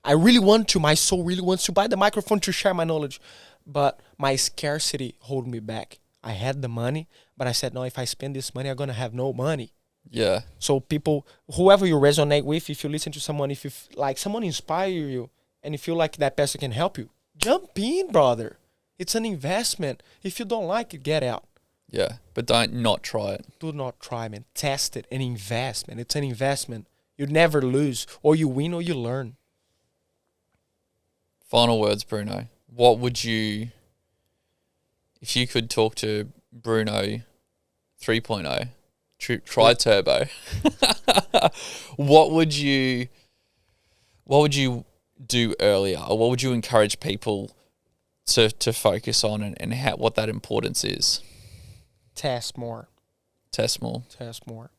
I really want to. My soul really wants to buy the microphone to share my knowledge, but my scarcity hold me back. I had the money, but I said no. If I spend this money, I'm gonna have no money. Yeah. So people, whoever you resonate with, if you listen to someone, if you like someone inspire you, and you feel like that person can help you, jump in, brother. It's an investment. If you don't like it, get out. Yeah. But don't not try it. Do not try, man. Test it. An investment. It's an investment. You never lose, or you win, or you learn. Final words, Bruno. What would you, if you could talk to Bruno 3.0, try turbo, what would you do earlier, or what would you encourage people to focus on, and how, what that importance is? Test more. Test more. Test more.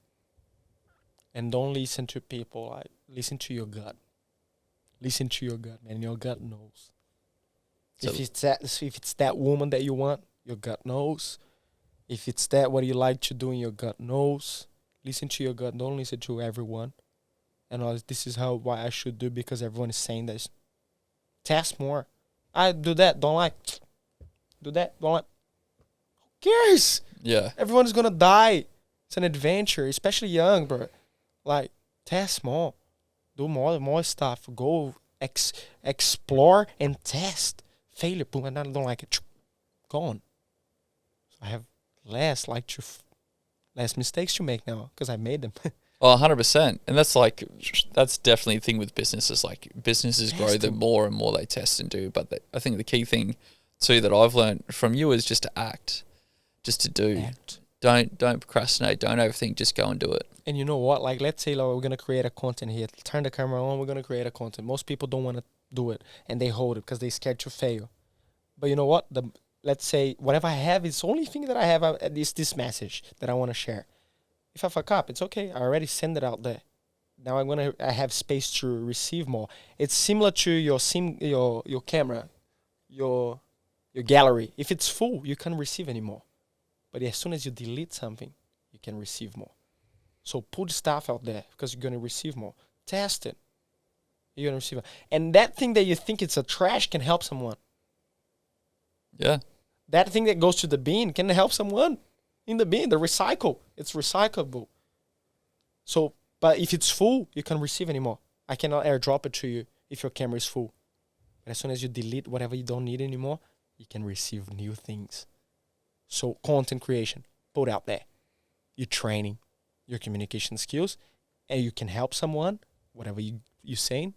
And don't listen to people. Like, listen to your gut. Listen to your gut, man. Your gut knows. So, If it's that woman that you want, your gut knows. If it's that what you like to do, and your gut knows. Listen to your gut. Don't listen to everyone. And this is why I should do, because everyone is saying this. Test more. I do that. Don't like. Do that. Don't like. Who cares? yeah. Everyone's gonna die. It's an adventure, especially young, bro. Like, test more. Do more stuff. Go explore and test. Failure, boom, and I don't like it. Gone. So I have less mistakes to make now, because I made them. Oh, 100%. And that's definitely the thing with businesses. Like, businesses grow the more and more they test and do. But I think the key thing too that I've learned from you is just to act, just to do. Act. Don't procrastinate. Don't overthink. Just go and do it. And you know what? Like, let's say we're gonna create a content here. Turn the camera on. We're gonna create a content. Most people don't want to do it, and they hold it because they're scared to fail. But you know what? Let's say whatever I have is the only thing that I have is this message that I want to share. If I fuck up, it's okay. I already send it out there. Now I have space to receive more. It's similar to your camera, your gallery. If it's full, you can't receive anymore. But as soon as you delete something, you can receive more. So put stuff out there, because you're gonna receive more. Test it. You're gonna receive it. And that thing that you think it's a trash can help someone. Yeah. That thing that goes to the bin can help someone in the bin. The recycle. It's recyclable. So, but if it's full, you can't receive anymore. I cannot airdrop it to you if your camera is full. But as soon as you delete whatever you don't need anymore, you can receive new things. So content creation, put out there. You're training your communication skills, and you can help someone, whatever you're saying.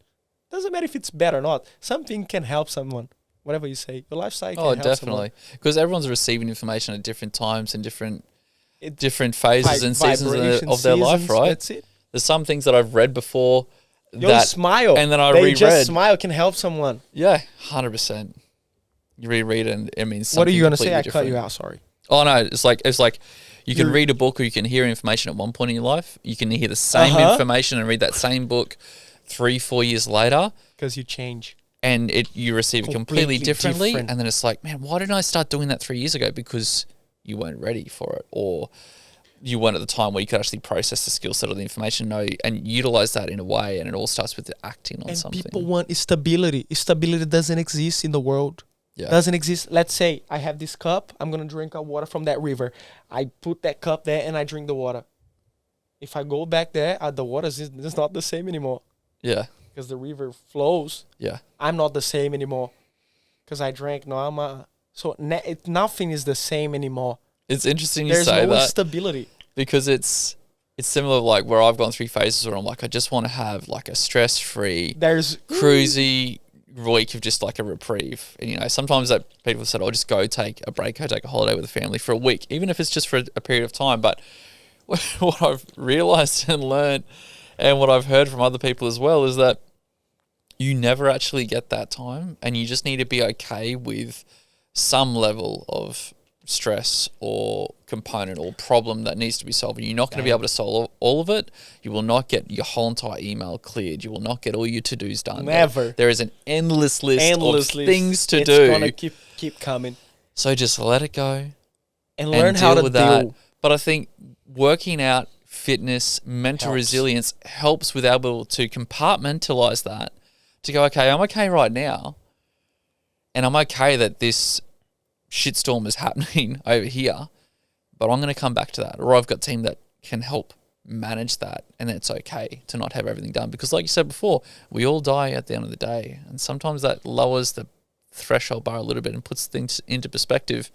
Doesn't matter if it's bad or not. Something can help someone. Whatever you say, your lifestyle can help someone. Oh, definitely. Because everyone's receiving information at different times and different phases and seasons of their life, right? That's it. There's some things that I've read before. Smile. And then I reread. Just smile can help someone. Yeah, 100%. You reread and it means something. What are you going to say? I different. cut you out, sorry. Oh, no. It's like you can read a book, or you can hear information at one point in your life. You can hear the same information and read that same book 3-4 years later. Because you change. And you receive it completely differently. And then it's like, man, why didn't I start doing that 3 years ago? Because you weren't ready for it, or you weren't at the time where you could actually process the skill set of the information, and utilize that in a way. And it all starts with acting on something. And people want stability. Stability doesn't exist in the world. Yeah. Doesn't exist. Let's say I have this cup. I'm going to drink water from that river. I put that cup there and I drink the water. If I go back there, the water is not the same anymore. Yeah. Because the river flows. Yeah. I'm not the same anymore. Because I drank. Nothing is the same anymore. It's interesting you say that. There's no stability. Because it's similar, like, where I've gone through phases where I'm like, I just want to have like a stress-free, cruisy week of just like a reprieve. And, sometimes that people have said, I'll just go take a break, go take a holiday with the family for a week, even if it's just for a period of time. But what I've realized and learned, and what I've heard from other people as well, is that you never actually get that time, and you just need to be okay with some level of stress or component or problem that needs to be solved. And you're not going to be able to solve all of it. You will not get your whole entire email cleared. You will not get all your to-dos done. Never. There is an endless list of things to do. It's going to keep coming. So just let it go. And learn how to with deal. That. But I think working out fitness, mental resilience helps with able to compartmentalize that. To go, okay, I'm okay right now. And I'm okay that this shitstorm is happening over here, but I'm going to come back to that. Or I've got a team that can help manage that, and it's okay to not have everything done. Because like you said before, we all die at the end of the day. And sometimes that lowers the threshold bar a little bit and puts things into perspective.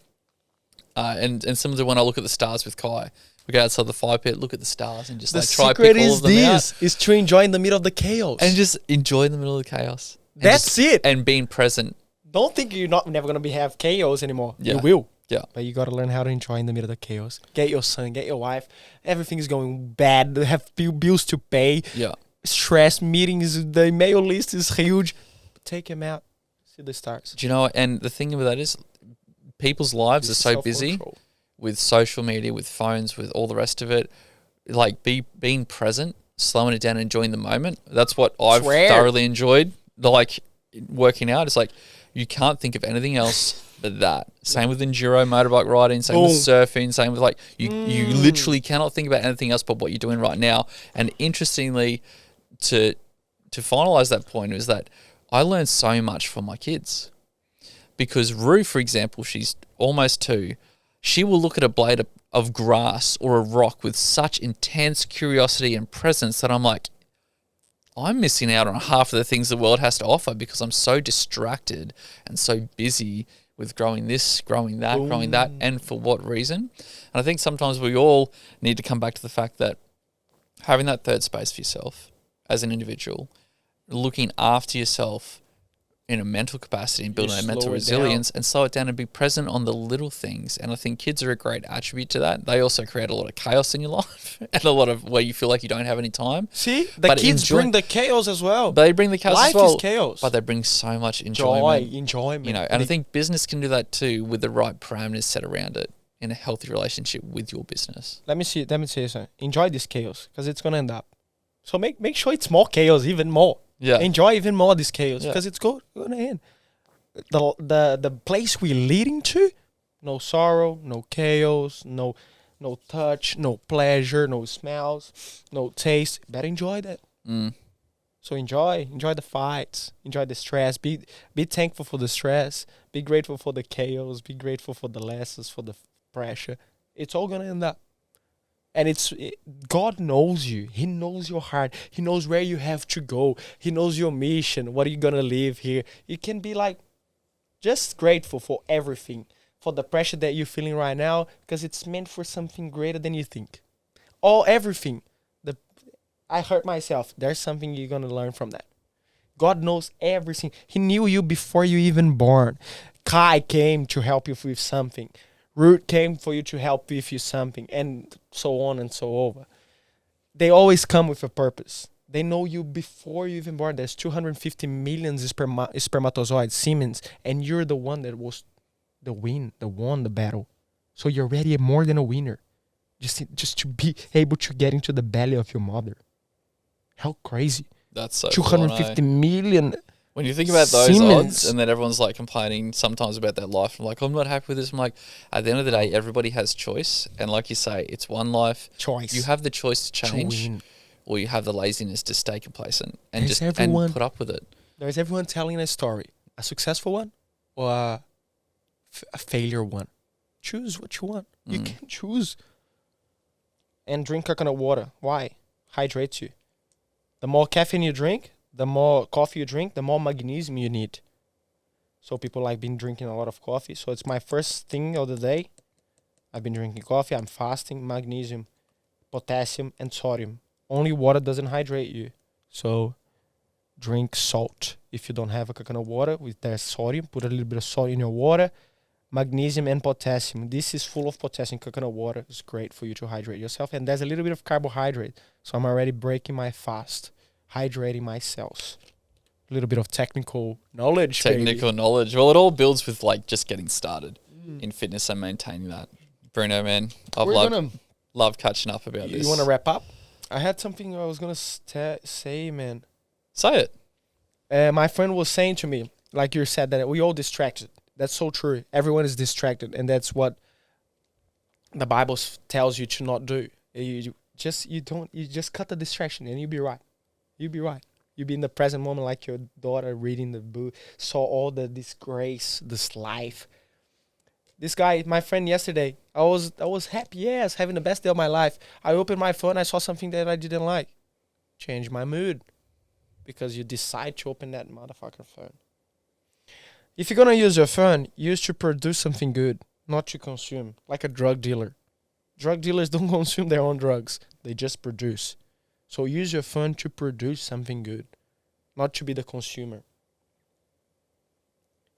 And similar to when I look at the stars with Kai, we go outside the fire pit, look at the stars, and just try to pick all of them out. Is to enjoy in the middle of the chaos. And just enjoy in the middle of the chaos. That's it. And being present. Don't think you're never going to have chaos anymore. Yeah. You will. Yeah. But you got to learn how to enjoy in the middle of the chaos. Get your son, get your wife. Everything is going bad. They have bills to pay. Yeah. Stress, meetings, the email list is huge. Take him out. See the stars. Do you know what? And the thing about that is people's lives are so busy with social media, with phones, with all the rest of it. Like being present, slowing it down, and enjoying the moment. That's what I've thoroughly enjoyed. Like working out. It's like you can't think of anything else but that. Same with enduro motorbike riding, same with surfing, same with you literally cannot think about anything else but what you're doing right now. And interestingly, to finalize that point is that I learned so much from my kids. Because Rue, for example, she's almost 2. She will look at a blade of grass or a rock with such intense curiosity and presence that I'm like, I'm missing out on half of the things the world has to offer because I'm so distracted and so busy with growing this, growing that, and for what reason? And I think sometimes we all need to come back to the fact that having that third space for yourself as an individual, looking after yourself in a mental capacity and building a mental resilience and slow it down and be present on the little things. And I think kids are a great attribute to that. They also create a lot of chaos in your life and a lot of where you feel like you don't have any time. See, the kids bring the chaos as well. They bring the chaos Life as well. Is chaos. But they bring so much enjoyment. Enjoyment. You know, and I think business can do that too with the right parameters set around it in a healthy relationship with your business. Let me say something. Enjoy this chaos because it's going to end up. So make sure it's more chaos, even more. Yeah. Enjoy even more this chaos because it's going to end. The place we're leading to, no sorrow, no chaos, no touch, no pleasure, no smells, no taste. Better enjoy that. So enjoy the fights, enjoy the stress. Be thankful for the stress. Be grateful for the chaos. Be grateful for the lessons, for the pressure. It's all gonna end up. And God knows you. He knows your heart. He knows where you have to go. He knows your mission. What are you gonna live here? You can be just grateful for everything, for the pressure that you're feeling right now, because it's meant for something greater than you think. Everything. I hurt myself. There's something you're going to learn from that. God knows everything. He knew you before you even born. Kai came to help you with something. Root came for you to help with you something, and so on and so over. They always come with a purpose. They know you before you even born. There's 250 million spermatozoids, semens, and you're the one that was won the battle. So you're already more than a winner. Just to be able to get into the belly of your mother. How crazy. That's so 250 million. When you think about those odds, and then everyone's complaining sometimes about their life, I'm like, I'm not happy with this. I'm like, at the end of the day, everybody has choice. And like you say, it's one life. Choice. You have the choice to change. Or you have the laziness to stay complacent and and put up with it. There's everyone telling a story. A successful one or a failure one. Choose what you want. You can choose. And drink coconut water. Why? Hydrates you. The more caffeine you drink, the more coffee you drink, the more magnesium you need. So people been drinking a lot of coffee. So it's my first thing of the day. I've been drinking coffee. I'm fasting. Magnesium, potassium, and sodium. Only water doesn't hydrate you. So drink salt. If you don't have a coconut water with there's sodium, put a little bit of salt in your water. Magnesium and potassium. This is full of potassium. Coconut water is great for you to hydrate yourself. And there's a little bit of carbohydrate. So I'm already breaking my fast, hydrating my cells. A little bit of technical knowledge. Knowledge. Well, it all builds with just getting started. in fitness and maintaining that. Bruno, man, I've We're gonna. loved catching up about this. You want to wrap up? I had something I was gonna say, man. Say it. My friend was saying to me, like you said, that we all distracted. That's so true. Everyone is distracted, and that's what the Bible tells you to not do. You just cut the distraction, and you'll be right. You'll be right. You'll be in the present moment, like your daughter reading the book, saw all the disgrace, this life. This guy, my friend, yesterday, I was happy, yes, having the best day of my life. I opened my phone, I saw something that I didn't like. Changed my mood. Because you decide to open that motherfucker phone. If you're gonna use your phone, use to produce something good, not to consume. Like a drug dealer. Drug dealers don't consume their own drugs. They just produce. So use your phone to produce something good, not to be the consumer.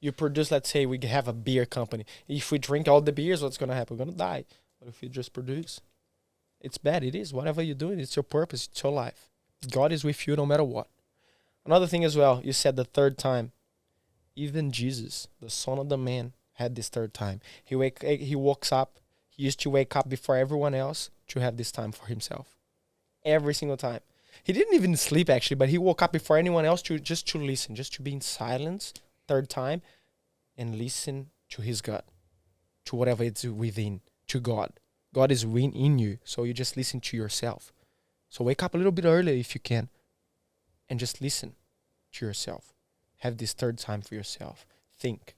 You produce, let's say we have a beer company. If we drink all the beers, what's gonna happen? We're gonna die. But if you just produce, it's bad. It is. Whatever you're doing, it's your purpose. It's your life. God is with you no matter what. Another thing as well, you said the third time. Even Jesus, the Son of the Man, had this third time. He wakes up. He used to wake up before everyone else to have this time for himself. Every single time. He didn't even sleep actually, but he woke up before anyone else to listen, just to be in silence, third time, and listen to his gut, to whatever it's within, to God. God is in you, so you just listen to yourself. So wake up a little bit earlier if you can, and just listen to yourself. Have this third time for yourself. Think.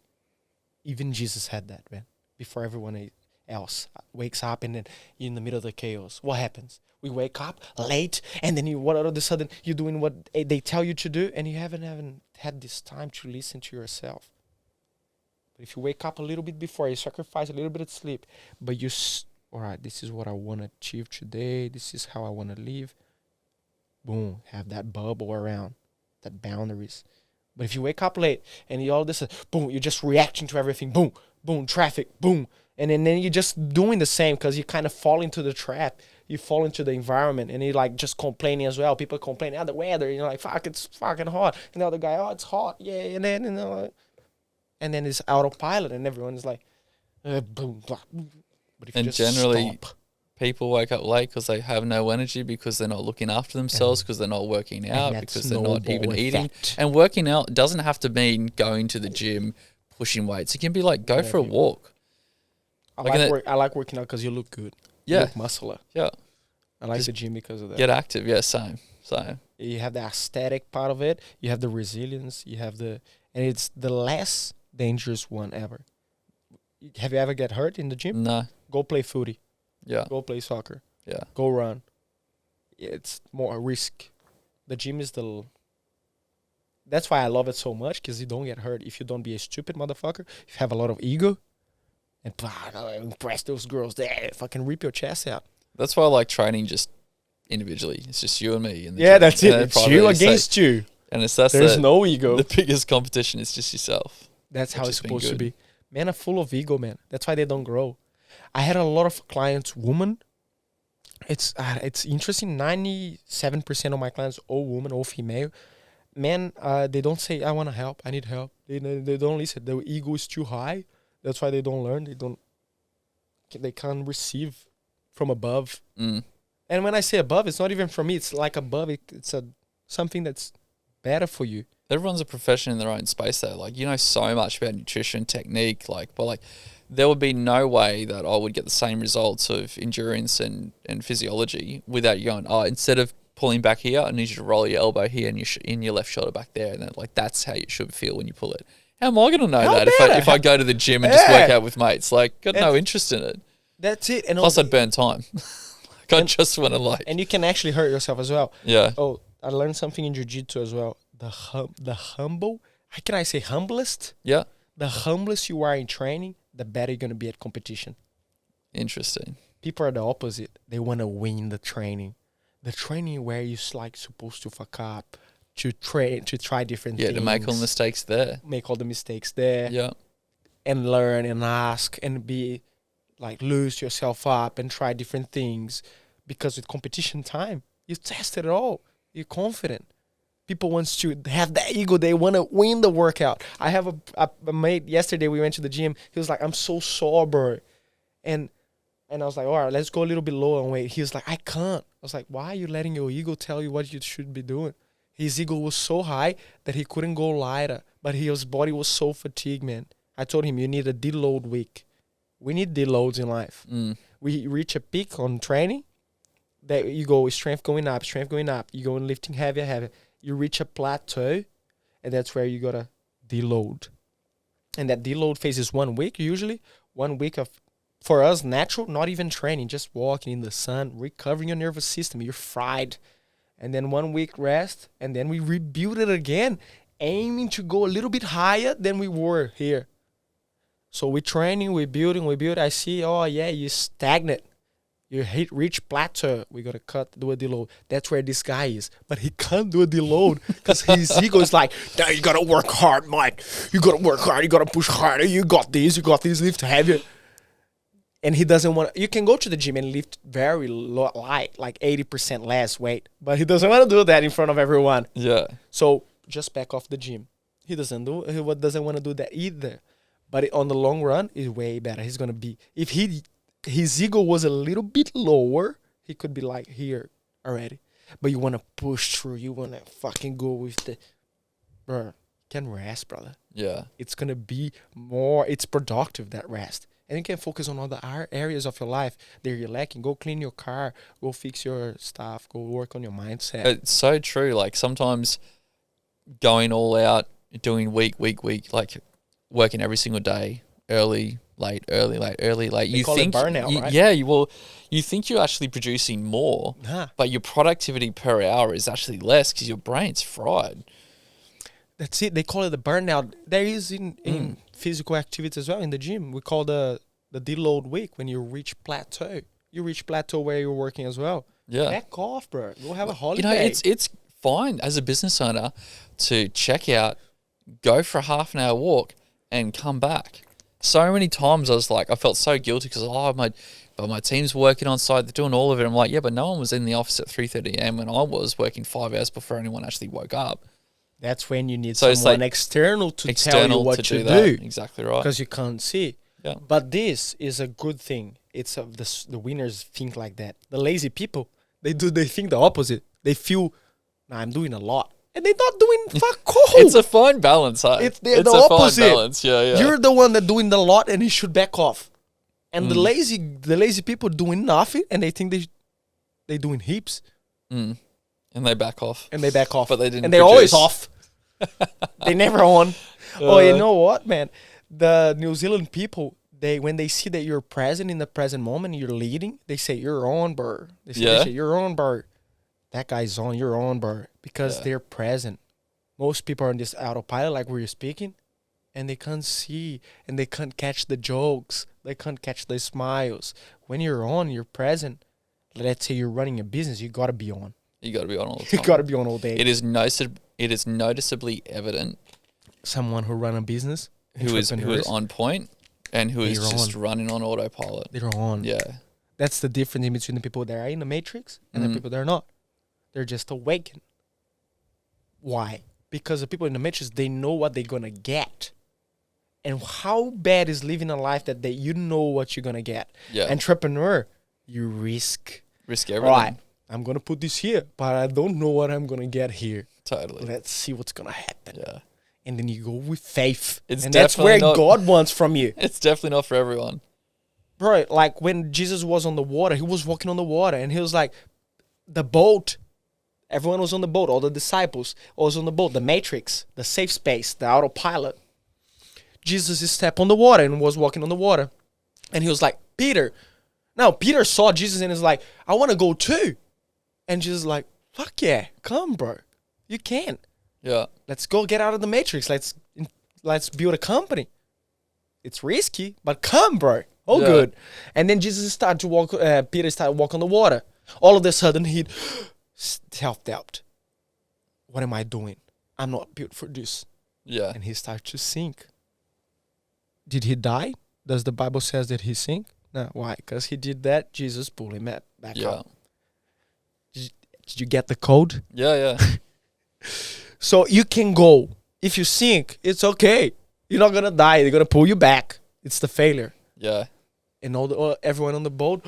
Even Jesus had that, man, before everyone else wakes up, and then you're in the middle of the chaos. What happens? We wake up late, and then all of a sudden you're doing what they tell you to do, and you haven't had this time to listen to yourself. But if you wake up a little bit before, you sacrifice a little bit of sleep, but all right, this is what I want to achieve today. This is how I want to live. Boom, have that bubble around, that boundaries. But if you wake up late and you all this, boom, you're just reacting to everything. Boom, boom, traffic, boom. And then you're just doing the same because you kind of fall into the trap. You fall into the environment and you're like just complaining as well. People complain, the weather. And you're like, fuck, it's fucking hot. And the other guy, oh, it's hot. Yeah. And then it's autopilot and everyone's like, boom, blah. But if you just generally, stop. People wake up late because they have no energy, because they're not looking after themselves, because they're not working out, because they're not even eating. And working out doesn't have to mean going to the gym, pushing weights. It can be like go for a walk. I like working out because you look good. Yeah. You look muscular. Yeah. I like the gym because of that. Get active. Yeah, same. You have the aesthetic part of it. You have the resilience. And it's the less dangerous one ever. Have you ever get hurt in the gym? No. Go play footy. Yeah. Go play soccer. Yeah. Go run. It's more a risk. The gym is that's why I love it so much, because you don't get hurt. If you don't be a stupid motherfucker, if you have a lot of ego, and impress those girls there, fucking rip your chest out. That's why I like training just individually. It's just you and me. In the yeah, gym. that's it. It's you against you. And there's no ego. The biggest competition is just yourself. That's how it's supposed to be. Men are full of ego, man. That's why they don't grow. I had a lot of clients, women. It's interesting. 97% of my clients, all women, all female. Men, they don't say, I want to help. I need help. They don't listen. Their ego is too high. That's why they don't learn. They can't receive from above. Mm. And when I say above, it's not even from me. It's like above. It's something that's better for you. Everyone's a profession in their own space, though. Like, you know so much about nutrition, technique, but there would be no way that I would get the same results of endurance and physiology without you going, instead of pulling back here, I need you to roll your elbow here and in your left shoulder back there. And then, that's how you should feel when you pull it. How am I going to know that if I go to the gym and just work out with mates? Got no interest in it. That's it. And plus, I'd burn time. I just want to And you can actually hurt yourself as well. Yeah. Oh, I learned something in jiu-jitsu as well. The humble, how can I say humblest? Yeah. The humblest you are in training, the better you're going to be at competition. Interesting. People are the opposite. They want to win the training. The training where you're supposed to fuck up, to try different things. Yeah, to make all the mistakes there. Make all the mistakes there. Yeah. And learn and ask and be lose yourself up and try different things. Because with competition time, you tested it all. You're confident. People wants to have that ego. They want to win the workout. I have a mate. Yesterday we went to the gym. He was like, "I'm so sore, bro," and I was like, "All right, let's go a little bit lower on weight." He was like, "I can't." I was like, "Why are you letting your ego tell you what you should be doing?" His ego was so high that he couldn't go lighter, but his body was so fatigued, man. I told him, "You need a deload week." We need deloads in life. We reach a peak on training that you go strength going up. You go in lifting heavier. You reach a plateau, and that's where you gotta deload. And that deload phase is 1 week usually. 1 week of, for us, natural, not even training, just walking in the sun, recovering your nervous system. You're fried. And then 1 week rest, and then we rebuild it again, aiming to go a little bit higher than we were here. So we're training, we're building. I see, oh yeah, you stagnant. You reach plateau. We gotta do a deload. That's where this guy is, but he can't do a deload because his ego is like, "No, you gotta work hard, Mike. You gotta work hard. You gotta push harder. You got this. Lift heavier." And he doesn't want. You can go to the gym and lift very light, like 80% less weight, but he doesn't want to do that in front of everyone. Yeah. So just back off the gym. He doesn't want to do that either. But on the long run, it's way better. He's gonna be his ego was a little bit lower, he could be like here already. But you want to push through. You want to fucking go with the... Bro, can rest, brother. Yeah. It's going to be more... It's productive, that rest. And you can focus on other areas of your life that you're lacking. Go clean your car. Go fix your stuff. Go work on your mindset. It's so true. Like sometimes going all out, doing week, like working every single day, early, late. You call it burnout, right? Yeah, you think you're actually producing more, but your productivity per hour is actually less because your brain's fried. That's it. They call it the burnout. There is in physical activity as well, in the gym. We call the deload week when you reach plateau. You reach plateau where you're working as well. Yeah. Back off, bro. Go have a holiday. You know, it's fine as a business owner to check out, go for a half an hour walk, and come back. So many times I was like, I felt so guilty because my team's working on site, they're doing all of it. I'm like, yeah, but no one was in the office at 3:30 a.m. when I was working 5 hours before anyone actually woke up. That's when you need someone external to tell you what to do. Exactly right. Because you can't see. Yeah. But this is a good thing. It's the winners think like that. The lazy people, they think the opposite. They feel, nah, I'm doing a lot. And they're not doing fuck all. It's a fine balance, huh? It's the opposite. Fine balance. Yeah. You're the one that doing the lot, and you should back off. And the lazy people doing nothing, and they think they doing heaps. And they back off. But they didn't. And they're always off. They never on. Oh, you know what, man? The New Zealand people, when they see that you're present in the present moment, you're leading, they say, "You're on, bro." They say, "You're on, bro." That guy's on, you're on, bro. Because they're present. Most people are in this autopilot, like we were speaking, and they can't see, and they can't catch the jokes. They can't catch the smiles. When you're on, you're present. Let's say you're running a business, you got to be on. You got to be on all the time. You got to be on all day. It is noticeably evident. Someone who run a business, who is on point, and who is just running on autopilot. They're on. Yeah. That's the difference between the people that are in the matrix and the people that are not. They're just awakened. Why? Because the people in the matrix, they know what they're going to get. And how bad is living a life that you know what you're going to get? Yeah. Entrepreneur, you risk. Risk everything. Right. I'm going to put this here, but I don't know what I'm going to get here. Totally. Let's see what's going to happen. Yeah. And then you go with faith. And that's where God wants from you. It's definitely not for everyone. Bro, like when Jesus was on the water, he was walking on the water, and he was like, the boat... Everyone was on the boat. All the disciples was on the boat. The matrix, the safe space, the autopilot. Jesus stepped on the water and was walking on the water. And he was like, Peter. Now, Peter saw Jesus and is like, I want to go too. And Jesus is like, fuck yeah, come, bro. You can. Yeah. Let's go get out of the matrix. Let's build a company. It's risky, but come, bro. Oh, yeah. Good. And then Jesus started to walk, Peter started walking on the water. All of a sudden, he'd... self-doubt. What am I doing? I'm not built for this. Yeah. And he started to sink. Did he die? Does the Bible says that he sank? No. Why? Because he did that. Jesus pulled him back up. Did you get the code? Yeah. So you can go. If you sink, it's okay. You're not gonna die. They're gonna pull you back. It's the failure. Yeah. And everyone on the boat.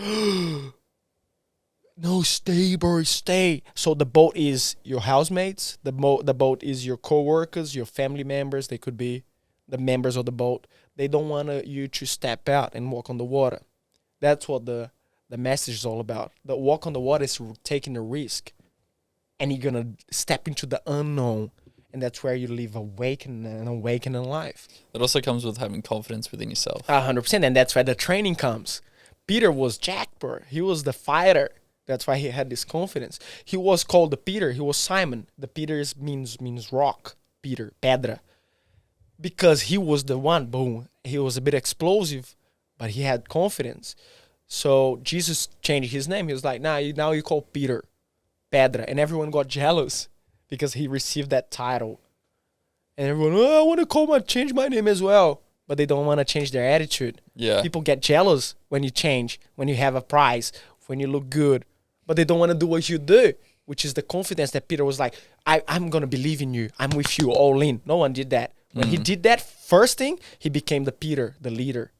No, stay, bro, stay. So the boat is your housemates. The boat is your co-workers, your family members. They could be the members of the boat. They don't want you to step out and walk on the water. That's what the message is all about. The walk on the water is taking a risk. And you're going to step into the unknown. And that's where you live awakening life. That also comes with having confidence within yourself. 100%. And that's where the training comes. Peter was Jack, bro. He was the fighter. That's why he had this confidence. He was called the Peter. He was Simon. The Peter means rock. Peter, pedra. Because he was the one, boom. He was a bit explosive, but he had confidence. So Jesus changed his name. He was like, now you call Peter, pedra. And everyone got jealous because he received that title. And everyone, I want to change my name as well. But they don't want to change their attitude. Yeah. People get jealous when you change, when you have a prize, when you look good. But they don't want to do what you do, which is the confidence that Peter was like, I'm going to believe in you. I'm with you all in. No one did that. When he did that first thing, he became the Peter, the leader.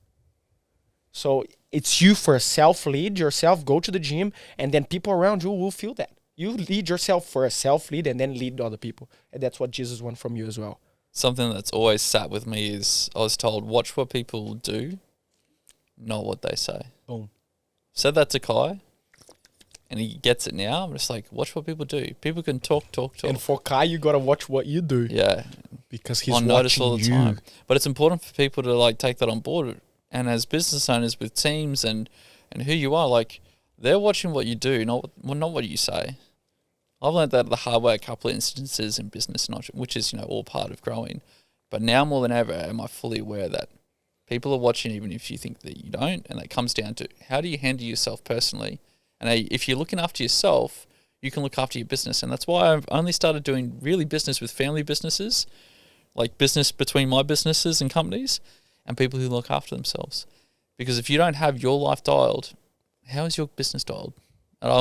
So it's you first. Self-lead yourself, go to the gym, and then people around you will feel that. You lead yourself first, self-lead, and then lead other people. And that's what Jesus wants from you as well. Something that's always sat with me is I was told, watch what people do, not what they say. Boom. Said that to Kai, and he gets it now. I'm just like, watch what people do. People can talk. And for Kai, you got to watch what you do. Yeah. Because he's on watching notice all the you. time. But it's important for people to like take that on board. And as business owners with teams and who you are, like they're watching what you do, not what you say. I've learned that the hard way a couple of instances in business, which is all part of growing. But now more than ever, am I fully aware that people are watching, even if you think that you don't. And that comes down to how do you handle yourself personally. And if you're looking after yourself, you can look after your business. And that's why I've only started doing really business with family businesses, like business between my businesses and companies, and people who look after themselves. Because if you don't have your life dialed, how is your business dialed? And I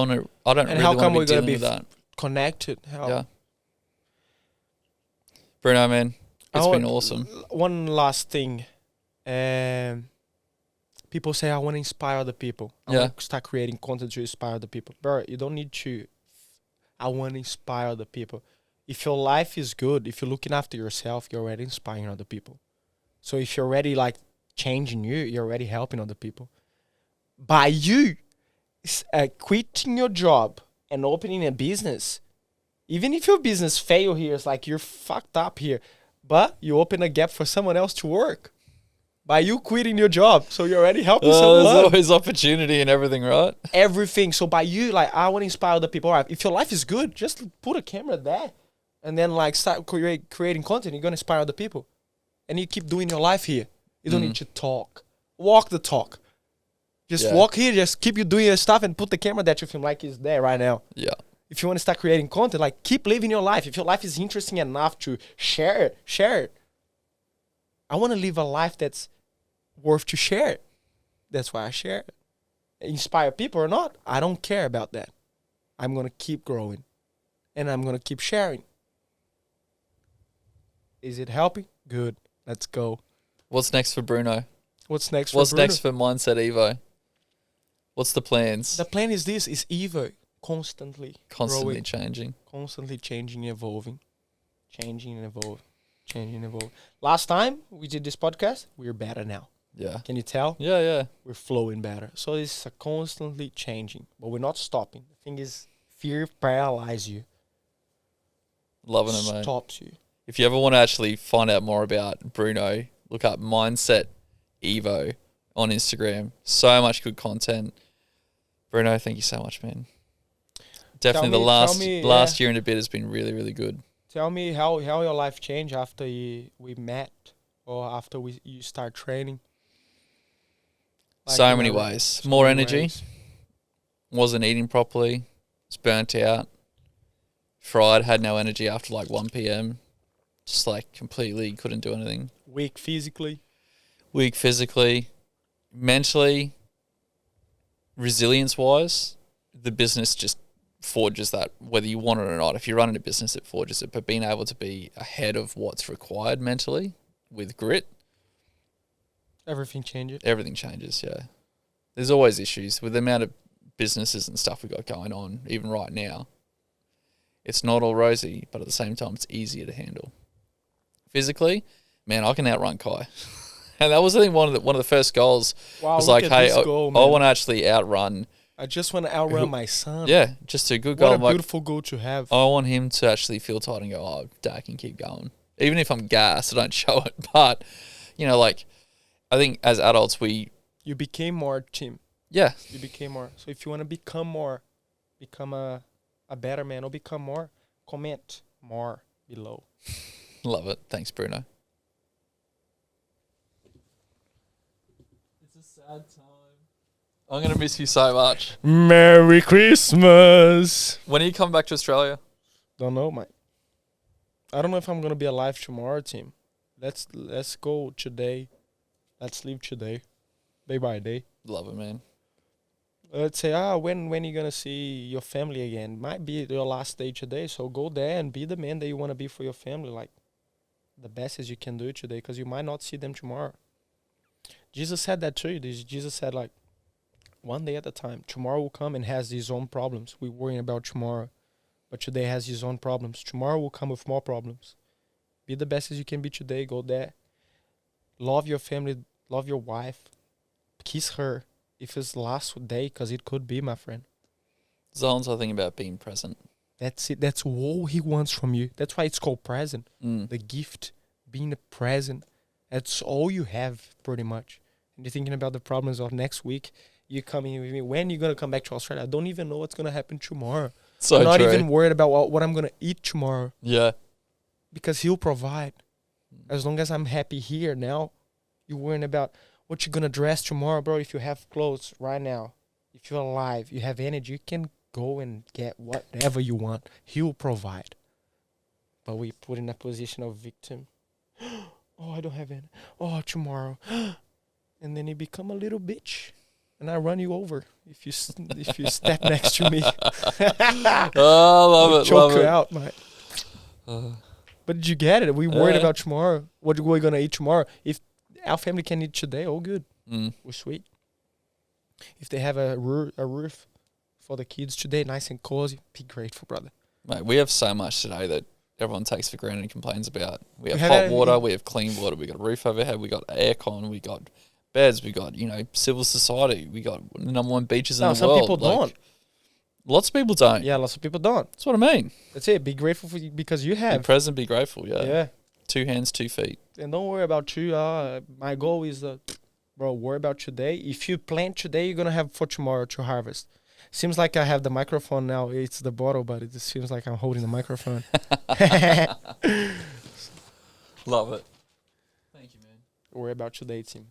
don't really how come want to we're be dealing going to be with that. Connected? How? Yeah. Bruno, man, it's been awesome. One last thing. People say, I want to inspire other people. I want to start creating content to inspire other people. Bro, you don't need to. I want to inspire other people. If your life is good, if you're looking after yourself, you're already inspiring other people. So if you're already like changing you're already helping other people. By you quitting your job and opening a business, even if your business fail here, it's like you're fucked up here, but you open a gap for someone else to work. By you quitting your job, so you're already helping someone. There's always opportunity and everything, right? Everything. So by you, like, I want to inspire other people. All right, if your life is good, just put a camera there, and then like start creating content. You're gonna inspire other people, and you keep doing your life here. You don't need to talk. Walk the talk. Just walk here. Just keep you doing your stuff and put the camera that you film like is there right now. Yeah. If you want to start creating content, like keep living your life. If your life is interesting enough to share it, share it. I want to live a life that's worth to share it. That's why I share it. Inspire people or not, I don't care about that. I'm going to keep growing. And I'm going to keep sharing. Is it helping? Good. Let's go. What's next for Bruno? What's next for What's Bruno? next for Mindset Evo? What's the plans? The plan is this, is Evo. Constantly growing, changing. Constantly changing, evolving. Changing and evolving. Changing and evolving. Last time we did this podcast, we're better now. Yeah. Can you tell? Yeah. We're flowing better. So it's constantly changing, but we're not stopping. The thing is, fear paralyzes you. Loving it, mate. Stops you. If you ever want to actually find out more about Bruno, look up Mindset Evo on Instagram. So much good content. Bruno, thank you so much, man. Definitely the last year and a bit has been really, really good. Tell me how your life changed after we met or after you start training. Like so many ways. More energy. Wasn't eating properly. Was burnt out. Fried. Had no energy after like 1 p.m. Just like completely couldn't do anything. Weak physically. Mentally. Resilience-wise, the business just forges that, whether you want it or not. If you're running a business, it forges it. But being able to be ahead of what's required mentally with grit, Everything changes. everything changes, yeah. There's always issues with the amount of businesses and stuff we got going on, even right now. It's not all rosy, but at the same time, it's easier to handle. Physically, man, I can outrun Kai. And that was, I think, one of the first goals Wow, was look like, at hey, this goal, I man. want to actually outrun. I just want to outrun my son. Yeah, just a good What goal. a I'm like, beautiful goal to have. I want him to actually feel tight and go, oh, Dad can keep going. Even if I'm gassed, I don't show it. But, you know, like, I think as adults, You became more, Tim. yeah. You became more. So if you want to become more, become a better man or become more, comment more below. Love it. Thanks, Bruno. It's a sad time. I'm going to miss you so much. Merry Christmas. When are you coming back to Australia? Don't know, mate. I don't know if I'm gonna be alive tomorrow, team. Let's go today. Let's leave today, day by day. Love it, man. Let's say, when you gonna see your family again? Might be your last day today, so go there and be the man that you wanna be for your family, like the best as you can do today, because you might not see them tomorrow. Jesus said that too. Jesus said like, one day at a time. Tomorrow will come and has his own problems. We're worrying about tomorrow. But today has his own problems. Tomorrow will come with more problems. Be the best as you can be today. Go there. Love your family. Love your wife. Kiss her if it's last day, because it could be, my friend. Zone's I think about being present. That's it. That's all he wants from you. That's why it's called present. The gift, being a present. That's all you have, pretty much. And you're thinking about the problems of next week. You coming with me. When you going to come back to Australia? I don't even know what's going to happen tomorrow. So I'm not true. even worried about what I'm going to eat tomorrow. Yeah. Because he'll provide. As long as I'm happy here now, you're worrying about what you're going to dress tomorrow, bro. If you have clothes right now, if you're alive, you have energy, you can go and get whatever you want. He'll provide. But we put in a position of victim. Oh, I don't have any. Oh, tomorrow. And then you become a little bitch. And I run you over if you step next to me. Oh, love it. Choke Love you it. out, mate. But did you get it? We worried about tomorrow. What we're gonna eat tomorrow? If our family can eat today, all good. We're sweet. If they have a roof for the kids today, nice and cozy, be grateful, brother. Mate, we have so much today that everyone takes for granted and complains about. We have have hot that- water, we have clean water, we got a roof overhead, we got aircon, we got beds, we got, civil society, we got the number one beaches in the some world. people don't. Lots of people don't. Yeah, lots of people don't. That's what I mean. That's it. Be grateful for you because you Be have. present, be grateful, yeah. Yeah. 2 hands, 2 feet. And don't worry about you. My goal is, bro, worry about today. If you plant today, you're going to have for tomorrow to harvest. Seems like I have the microphone now. It's the bottle, but it just seems like I'm holding the microphone. Love it. Thank you, man. Worry about today, team.